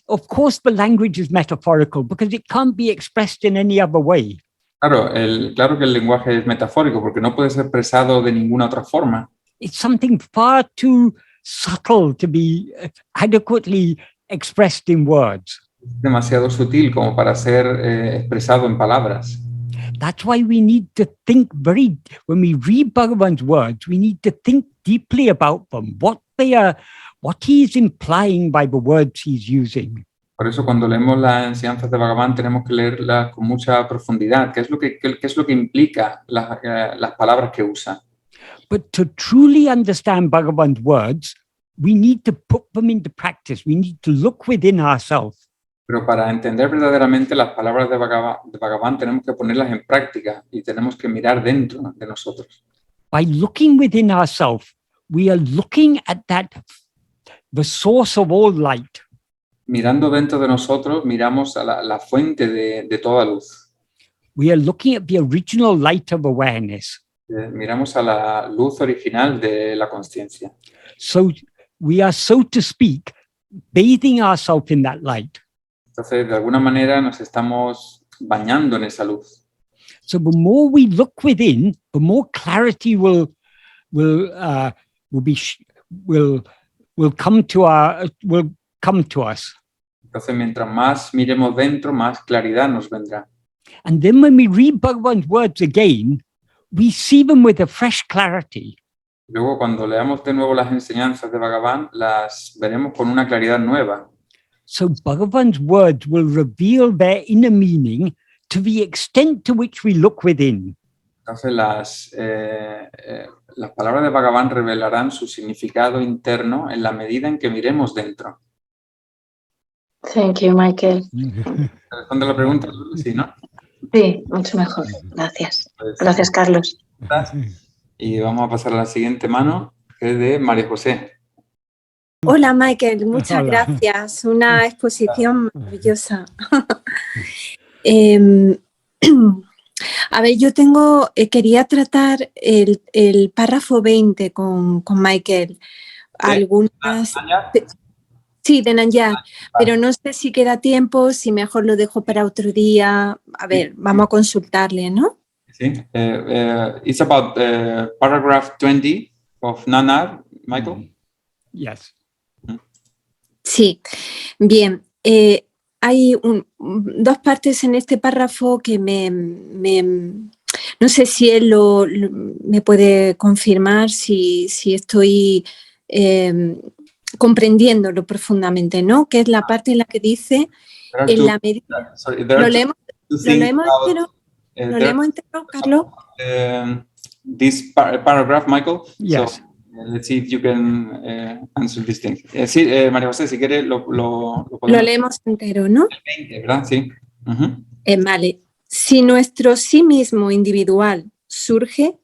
of course the language is metaphorical because it can't be expressed in any other way. Claro que el lenguaje es metafórico porque no puede ser expresado de ninguna otra forma. It's something far too subtle to be adequately expressed in words. Es demasiado sutil como para ser expresado en palabras. That's why we need to think when we read Bhagavan's words, we need to think deeply about them, what he is implying by the words he's using. Por eso cuando leemos las enseñanzas de Bhagavan tenemos que leerlas con mucha profundidad. ¿Qué es lo que implica las palabras que usa? But to truly understand Bhagavan's words, we need to put them into practice. We need to look within ourselves. Pero para entender verdaderamente las palabras de Bhagavan tenemos que ponerlas en práctica y tenemos que mirar dentro de nosotros. By looking within ourselves, we are looking at the source of all light. Mirando dentro de nosotros, miramos a la fuente de toda luz. We are looking at the original light of awareness. Miramos a la luz original de la conciencia. So we are, so to speak, bathing ourselves in that light. Entonces, de alguna manera nos estamos bañando en esa luz. So the more we look within, the more clarity will will come to us. Entonces, mientras más miremos dentro, más claridad nos vendrá. And then when we read Bhagavan's words again, we see them with a fresh clarity. Luego, cuando leamos de nuevo las enseñanzas de Bhagavan, las veremos con una claridad nueva. So Bhagavan's words will reveal their inner meaning to the extent to which we look within. Entonces, las palabras de Bhagavan revelarán su significado interno en la medida en que miremos dentro. Thank you, Michael. ¿Responde la pregunta? Sí, ¿no? Sí, mucho mejor. Gracias. Gracias, Carlos. Y vamos a pasar a la siguiente mano, que es de María José. Hola, Michael. Muchas Hola. gracias. Una exposición maravillosa. A ver, yo quería tratar el párrafo 20 con Michael. Algunas... Sí, de Nanyar, pero no sé si queda tiempo, si mejor lo dejo para otro día. A ver, vamos a consultarle, ¿no? Sí. It's about paragraph 20 of Nanar, Michael. Yes. Sí, bien. Hay dos partes en este párrafo que no sé si él me puede confirmar si estoy comprendiéndolo profundamente, ¿no? Que es la parte en la que dice en la medida... ¿Lo leemos entero, Carlos? This paragraph, Michael. Yes. So, let's see if you can answer this thing. Sí, María José, si quiere lo leemos entero, ¿no? El 20, ¿verdad? Sí. Vale. Si nuestro sí mismo individual surge,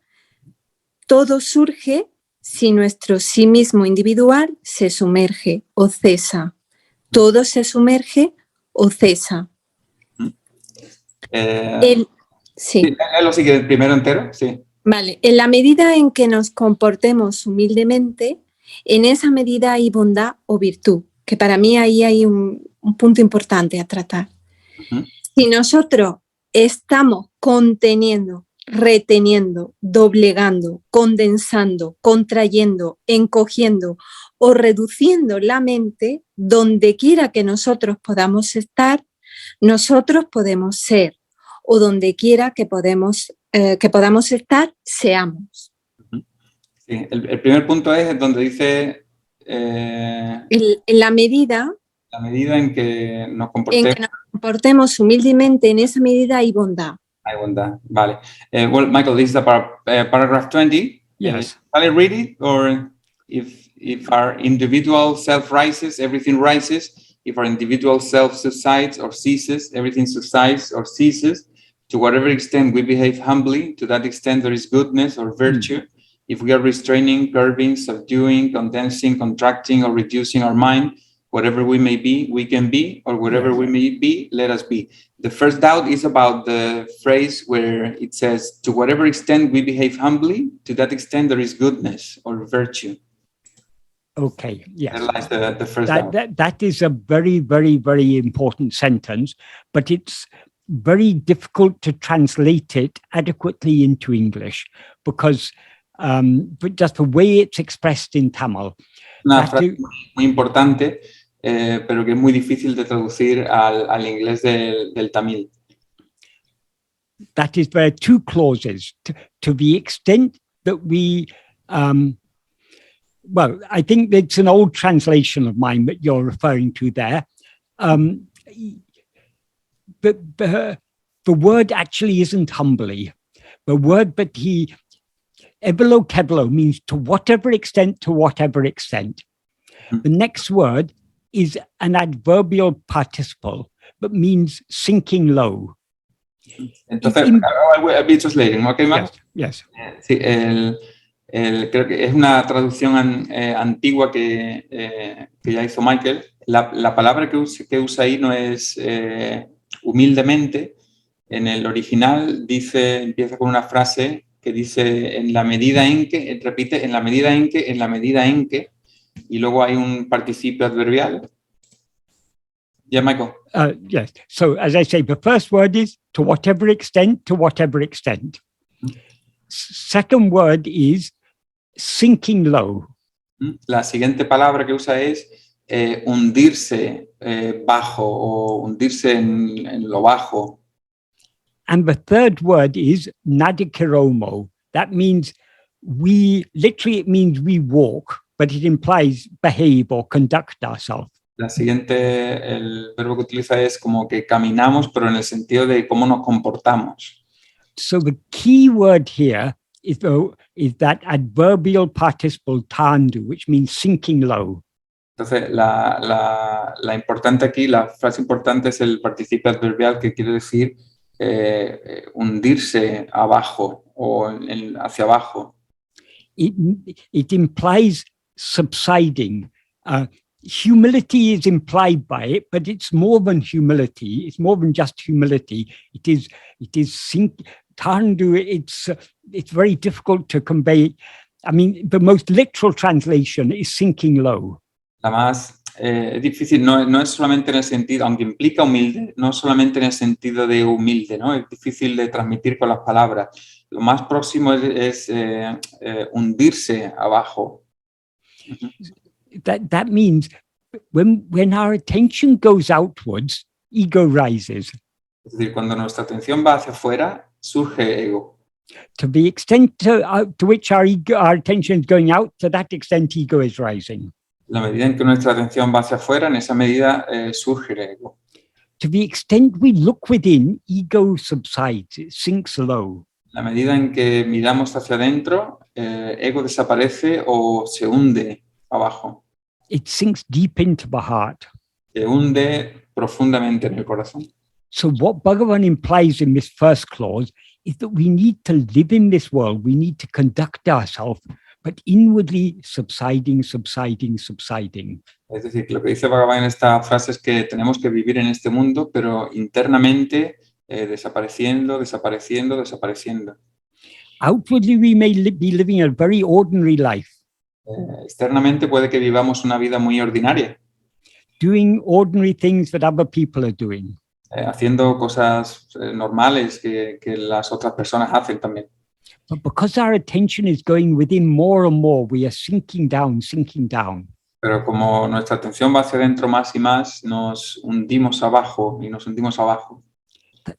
todo surge si nuestro sí mismo individual se sumerge o cesa. Todo se sumerge o cesa. Sí. ¿Lo sigue primero entero? Sí. Vale. En la medida en que nos comportemos humildemente, en esa medida hay bondad o virtud, que para mí ahí hay un punto importante a tratar. Si nosotros estamos conteniendo, reteniendo, doblegando, condensando, contrayendo, encogiendo o reduciendo la mente, donde quiera que nosotros podamos estar, nosotros podemos ser, o donde quiera que podamos estar, seamos. Sí, el primer punto es donde dice... en la medida en que nos comportemos humildemente, en esa medida hay bondad. Hay bondad, vale. Well, Michael, this is the paragraph 20. Yes. Shall I read it? Or if our individual self rises, everything rises. If our individual self subsides or ceases, everything subsides or ceases. To whatever extent we behave humbly, to that extent there is goodness or virtue. If we are restraining, curbing, subduing, condensing, contracting, or reducing our mind, whatever we may be, we can be, or whatever we may be, let us be. The first doubt is about the phrase where it says, to whatever extent we behave humbly, to that extent there is goodness or virtue. Okay, yes. That lies the first doubt. That is a very, very, very important sentence, but it's very difficult to translate it adequately into English because but just the way it's expressed in Tamil. Una frase muy importante, pero que es muy difícil de traducir al inglés del tamil. That is, there are two clauses. To the extent that we, well, I think it's an old translation of mine that you're referring to there. But the word actually isn't humbly. The word, but ebelo kebelo means to whatever extent, to whatever extent. The next word is an adverbial participle, but means sinking low. Entonces, I'll be translating, okay, Mark? Yes. Sí, creo que es una traducción antigua que ya hizo Michael. La palabra que usa ahí no es humildemente. En el original empieza con una frase que dice en la medida en que, repite, en la medida en que, en la medida en que, y luego hay un participio adverbial. Yeah, Michael. Yes. So as I say, the first word is to whatever extent, to whatever extent. Second word is sinking low. La siguiente palabra que usa es hundirse bajo o hundirse en lo bajo. And the third word is nadikiromo. That means it means we walk, but it implies behave or conduct ourselves. La siguiente, el verbo que utiliza es como que caminamos, pero en el sentido de cómo nos comportamos. So the key word here is that adverbial participle tandu, which means sinking low. Entonces, la importante aquí, la frase importante es el participio adverbial que quiere decir hundirse abajo o hacia abajo. It implies subsiding. Humility is implied by it, but it's more than humility. It's more than just humility. It is tandu. It's very difficult to convey. I mean, the most literal translation is sinking low. La más es difícil, no es solamente en el sentido, aunque implica humilde, no solamente en el sentido de humilde, ¿no? Es difícil de transmitir con las palabras. Lo más próximo es hundirse abajo. That means when our attention goes outwards, ego rises. Es decir, cuando nuestra atención va hacia afuera, surge ego. To the extent to which our attention is going out, to that extent ego is rising. La medida en que nuestra atención va hacia afuera, en esa medida surge el ego. To the extent we look within, ego subsides, it sinks low. La medida en que miramos hacia adentro, ego desaparece o se hunde abajo. It sinks deep into the heart. Se hunde profundamente en el corazón. So what Bhagavan implies in this first clause is that we need to live in this world, we need to conduct ourselves, but inwardly subsiding. Es decir, lo que dice Bhagavan en esta frase es que tenemos que vivir en este mundo, pero internamente desapareciendo. Outwardly we may be living a very ordinary life. Externamente puede que vivamos una vida muy ordinaria. Doing ordinary things that other people are doing. Haciendo cosas normales que las otras personas hacen también. But because our attention is going within more and more, we are sinking down. Pero como nuestra atención va hacia adentro más y más, nos hundimos abajo.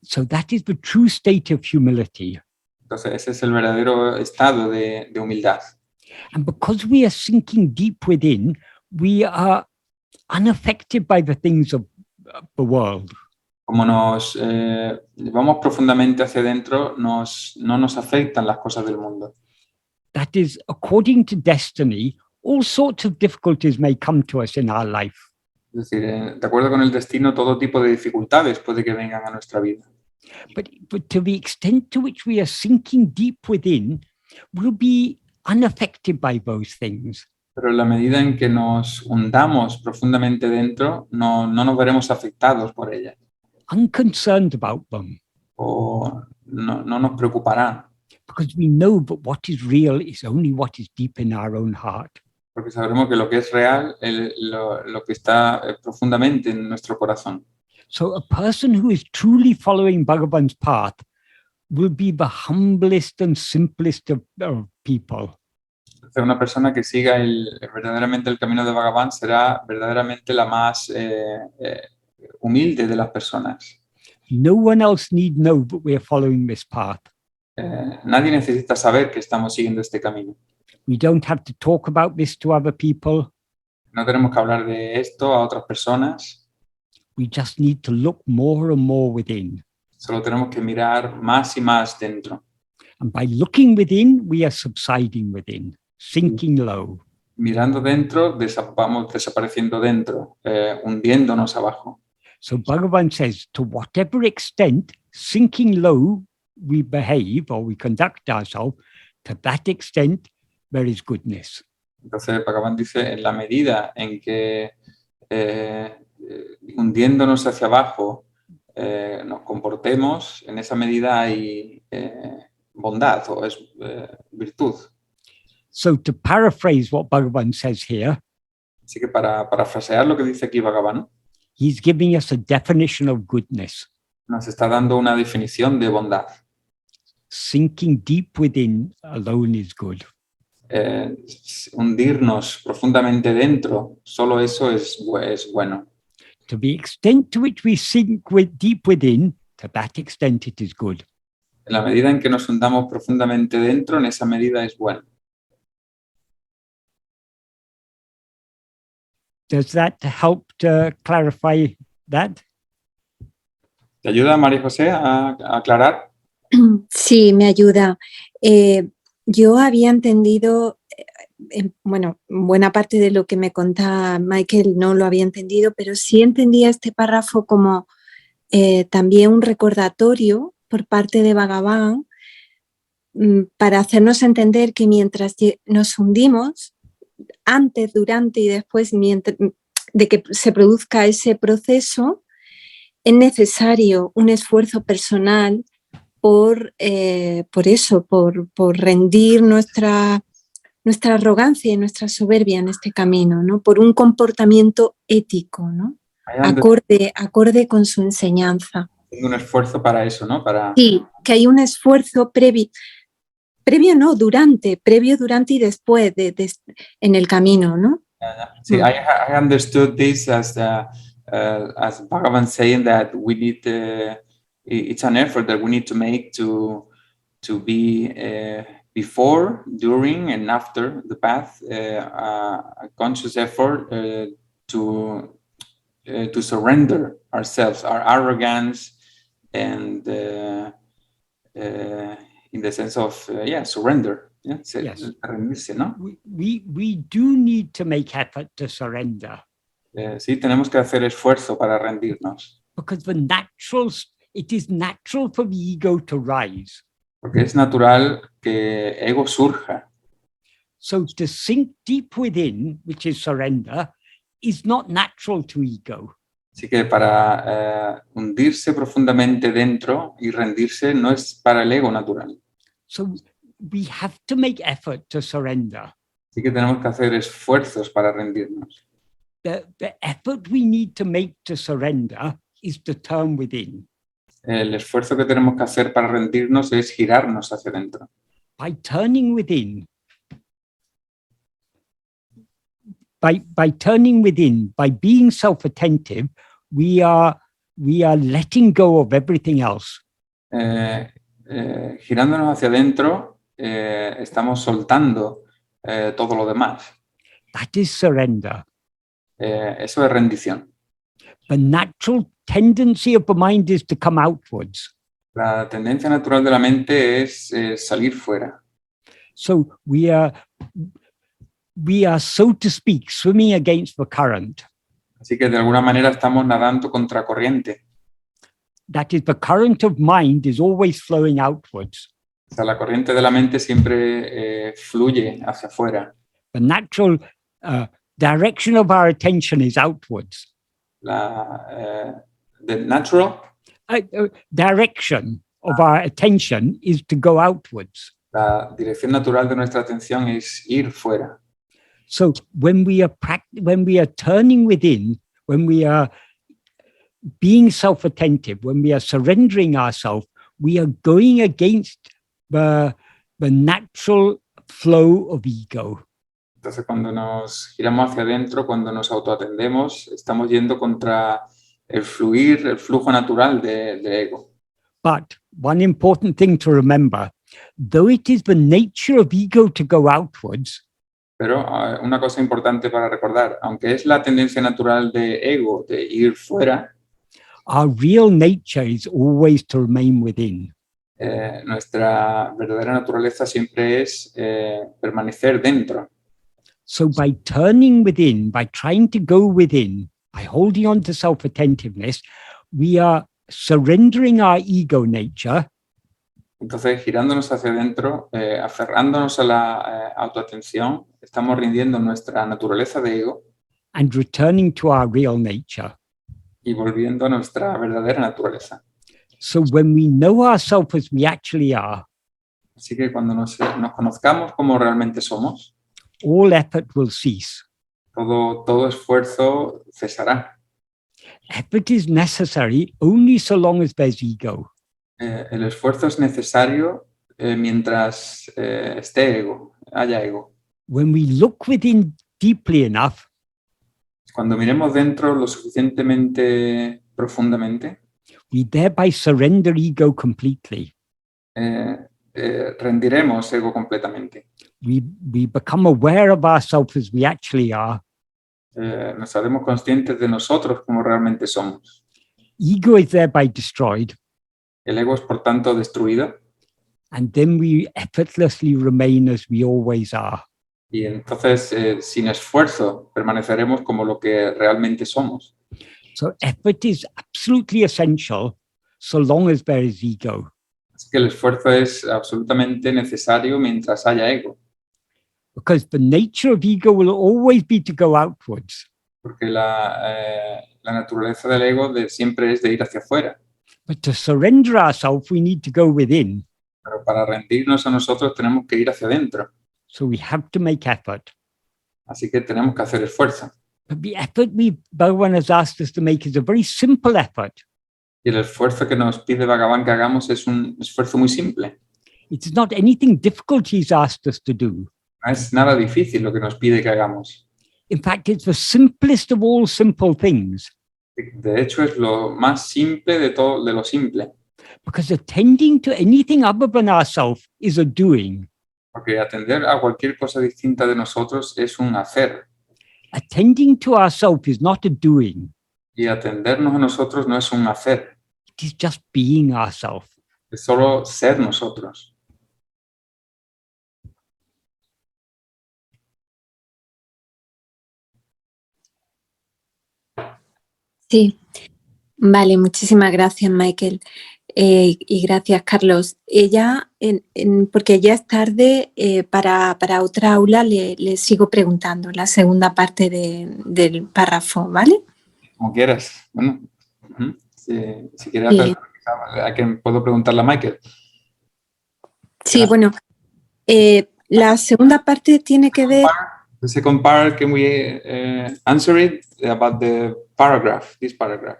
So that is the true state of humility. Entonces ese es el verdadero estado de humildad. And because we are sinking deep within, we are unaffected by the things of the world. Como nos vamos profundamente hacia adentro, no nos afectan las cosas del mundo. That is, according to destiny, all sorts of difficulties may come to us in our life. Es decir, de acuerdo con el destino, todo tipo de dificultades puede que vengan a nuestra vida. But to the extent to which we are sinking deep within, we'll be unaffected by those things. Pero en la medida en que nos hundamos profundamente dentro, no nos veremos afectados por ellas. Unconcerned about them. O no nos preocuparán. Because we know that what is real is only what is deep in our own heart. Porque sabremos que lo que es real, lo que está profundamente en nuestro corazón. So a person who is truly following Bhagavan's path will be the humblest and simplest of people. Entonces, una persona que siga verdaderamente el camino de Bhagavan será verdaderamente la más humilde de las personas. No one else need know that we are following this path. Nadie necesita saber que estamos siguiendo este camino. We don't have to talk about this to other people. No tenemos que hablar de esto a otras personas. We just need to look more and more within. Solo tenemos que mirar más y más dentro. And by looking within, we are subsiding within, sinking low. Mirando dentro, vamos desapareciendo dentro, hundiéndonos abajo. So Bhagavan says, to whatever extent sinking low we behave or we conduct ourselves, to that extent there is goodness. Entonces Bhagavan dice, en la medida en que hundiéndonos hacia abajo nos comportemos, en esa medida hay bondad o es virtud. So to paraphrase what Bhagavan says here, así que para parafrasear lo que dice aquí Bhagavan, he's giving us a definition of goodness. Nos está dando una definición de bondad. Sinking deep within alone is good. hundirnos profundamente dentro, solo eso es bueno. To the extent to which we sink deep within, to that extent it is good. En la medida en que nos hundamos profundamente dentro, en esa medida es bueno. Does that help to clarify that? ¿Te ayuda, María José, a aclarar? Sí, me ayuda. Yo había entendido, bueno, buena parte de lo que me contaba Michael no lo había entendido, pero sí entendía este párrafo como también un recordatorio por parte de Bhagavan para hacernos entender que mientras nos hundimos, antes, durante y después de que se produzca ese proceso, es necesario un esfuerzo personal por rendir nuestra arrogancia y nuestra soberbia en este camino, ¿no? Por un comportamiento ético, ¿no? Acorde con su enseñanza. Un esfuerzo para eso, ¿no? Sí, que hay un esfuerzo previo no, previo, durante y después en el camino, ¿no? Sí, I understood this as Bhagavan saying that we need, it's an effort that we need to make to be before, during, and after the path, a conscious effort to surrender ourselves, our arrogance, and in the sense of surrender. Yeah? Yes. Rendirse, ¿no? We do need to make effort to surrender. Sí, tenemos que hacer esfuerzo para rendirnos. Because it is natural for the ego to rise. Porque es natural que ego surja. So to sink deep within, which is surrender, is not natural to ego. Así que para hundirse profundamente dentro y rendirse no es para el ego natural. So we have to make effort to surrender. Así que tenemos que hacer esfuerzos para rendirnos. The effort we need to make to surrender is to turn within. El esfuerzo que tenemos que hacer para rendirnos es girarnos hacia adentro. By turning within, by turning within, by being self-attentive, we are letting go of everything else. Girándonos hacia adentro, estamos soltando todo lo demás. That is surrender. Eso es rendición. The natural tendency of the mind is to come outwards. La tendencia natural de la mente es salir fuera. So we are, so to speak, swimming against the current. Así que de alguna manera estamos nadando contra corriente. That is, the current of mind is always flowing outwards. O sea, la corriente de la mente siempre fluye hacia afuera. The natural direction of our attention is outwards. The natural direction of our attention is to go outwards. La dirección natural de nuestra atención es ir fuera. So when we are turning within, when we are being self-attentive, when we are surrendering ourselves, we are going against the natural flow of ego. Entonces, cuando nos giramos hacia adentro, cuando nos autoatendemos, estamos yendo contra el flujo natural del ego. But one important thing to remember, though it is the nature of ego to go outwards, pero una cosa importante para recordar, aunque es la tendencia natural de ego de ir fuera, our real nature is always to remain within. Nuestra verdadera naturaleza siempre es permanecer dentro. So by turning within, by trying to go within, by holding on to self-attentiveness, we are surrendering our ego nature. Entonces, girándonos hacia adentro, aferrándonos a la autoatención, estamos rindiendo nuestra naturaleza de ego. And returning to our real nature. Y volviendo a nuestra verdadera naturaleza. So when we know ourselves as we actually are, así que cuando nos conozcamos como realmente somos, all effort will cease. Todo esfuerzo cesará. Effort is necessary only so long as there's ego. El esfuerzo es necesario mientras esté ego, haya ego. when we look within deeply enough, Cuando miremos dentro lo suficientemente profundamente, we thereby surrender ego completely. rendiremos ego completamente. We become aware of ourselves as we actually are. Nos haremos conscientes de nosotros como realmente somos. Ego is thereby destroyed, El ego es, por tanto, destruido and then we effortlessly remain as we always are. y entonces, sin esfuerzo, permaneceremos como lo que realmente somos. So effort is absolutely essential so long as there is ego. Así que el esfuerzo es absolutamente necesario mientras haya ego, Because the nature of ego will always be to go outwards. porque la naturaleza del ego siempre es de ir hacia afuera. But to surrender ourselves, we need to go within. Pero para rendirnos a nosotros tenemos que ir hacia adentro. So we have to make effort. Así que tenemos que hacer esfuerzo. But the effort Bhagavan has asked us to make is a very simple effort. Y el esfuerzo que nos pide Bhagavan que hagamos es un esfuerzo muy simple. It's not anything difficult he's asked us to do. No es nada difícil lo que nos pide que hagamos. In fact, it's the simplest of all simple things. De hecho, es lo más simple de todo, de lo simple. Because attending to anything other than ourselves is a doing. Porque atender a cualquier cosa distinta de nosotros es un hacer. Attending to ourselves is not a doing. Y atendernos a nosotros no es un hacer. It is just being ourselves. Es solo ser nosotros. Sí, vale, muchísimas gracias, Michael. Y gracias, Carlos. Porque ya es tarde, para otra aula le sigo preguntando la segunda parte del párrafo, ¿vale? Como quieras. Bueno, si quieres hacer, ¿a quién puedo preguntarle a Michael? Sí, Gracias. bueno, la segunda parte tiene que ver... The second part, can we answer it about the paragraph, this paragraph?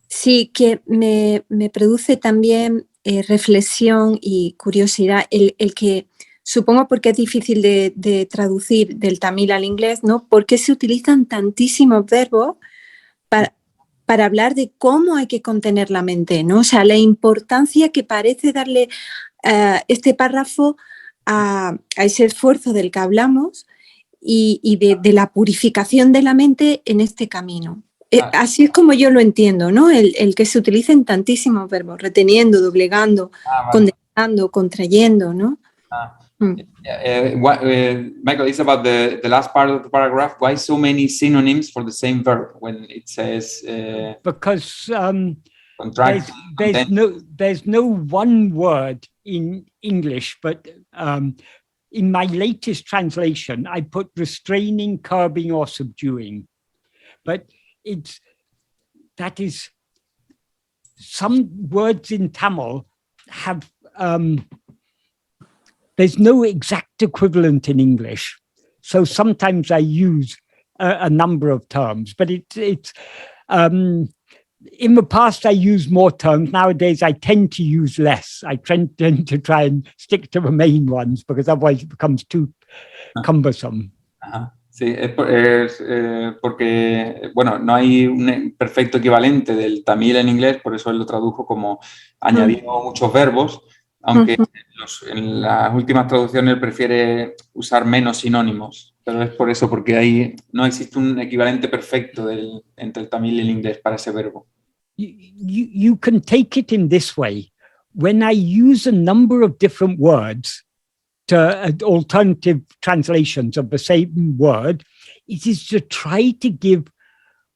Sí, que me produce también reflexión y curiosidad el que, supongo porque es difícil de traducir del tamil al inglés, ¿no? ¿Por qué se utilizan tantísimos verbos para hablar de cómo hay que contener la mente, ¿no? O sea, la importancia que parece darle este párrafo a ese esfuerzo del que hablamos y de la purificación de la mente en este camino. Así es como yo lo entiendo, ¿no? El que se utilicen tantísimos verbos, reteniendo, doblegando, condenando, contrayendo, ¿no? Michael, it's about the last part of the paragraph. Why so many synonyms for the same verb when it says because contract? there's no one word in English, but in my latest translation, I put restraining, curbing, or subduing. But that is, some words in Tamil have, there's no exact equivalent in English. So sometimes I use a number of terms, but it's in the past I used more terms. Nowadays I tend to use less. I tend to try and stick to the main ones because otherwise it becomes too cumbersome. Sí, es porque, bueno, no hay un perfecto equivalente del tamil en inglés, por eso él lo tradujo como añadiendo muchos verbos, aunque en las últimas traducciones él prefiere usar menos sinónimos, pero es por eso, porque ahí no existe un equivalente perfecto entre el tamil y el inglés para ese verbo. You can take it in this way. When I use a number of different words to alternative translations of the same word, it is to try to give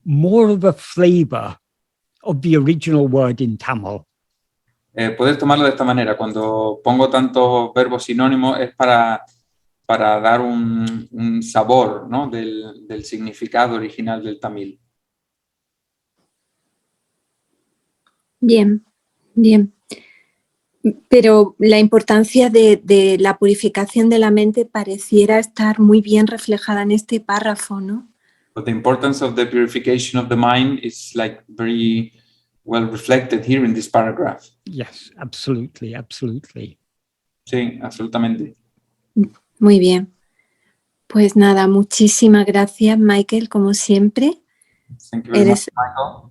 more of a flavor of the original word in Tamil. Poder tomarlo de esta manera, cuando pongo tantos verbos sinónimos es para dar un sabor, ¿no? del significado original del tamil. Bien, bien. Pero la importancia de la purificación de la mente pareciera estar muy bien reflejada en este párrafo, ¿no? But the importance of the purification of the mind is like very well reflected here in this paragraph. Yes, absolutely, absolutely. Sí, absolutamente. Muy bien. Pues nada, muchísimas gracias, Michael, como siempre. Thank you very much, Eres Michael.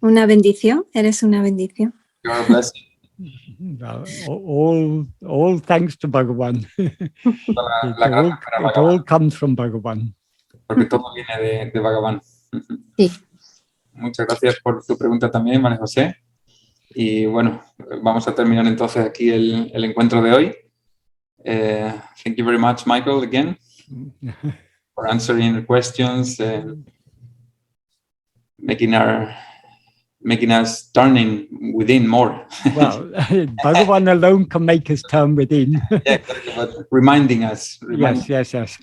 una bendición, eres una bendición. You're a blessing. All thanks to Bhagavan. It all comes from Bhagavan. Porque todo viene de Bhagavan. Sí. Muchas gracias por tu pregunta también, María José. Y bueno, vamos a terminar entonces aquí el encuentro de hoy. Thank you very much, Michael, again, for answering the questions and making us turning within more. Well, Bhagavan alone can make us turn within. Yeah, exactly, but reminding us. Yes.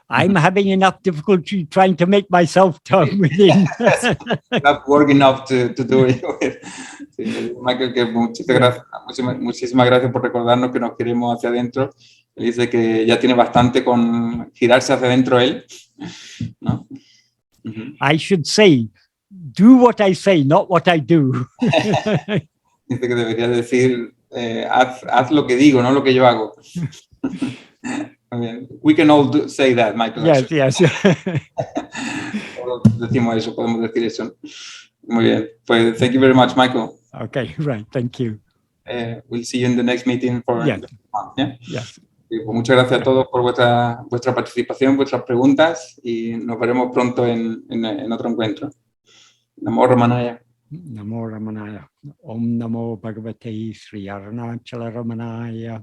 I'm having enough difficulty trying to make myself turn within. Not work enough to do it. Sí, Michael, que muchísimas gracias por recordarnos que nos queremos hacia adentro. Él dice que ya tiene bastante con girarse hacia adentro él, ¿no? I should say, do what I say, not what I do. Dice que debería decir, haz lo que digo, no lo que yo hago. We can all say that, Michael. Yes. Todos decimos eso, podemos decir eso. Muy bien. Pues, thank you very much, Michael. Okay, right. Thank you. We'll see you in the next meeting for Yeah. next month. Yeah? Yes. Pues muchas gracias a todos por vuestra participación, vuestras preguntas y nos veremos pronto en otro encuentro. Namo Ramanaya. Namo Ramanaya. Om Namo Bhagavate Sri Arunachala Ramanaya.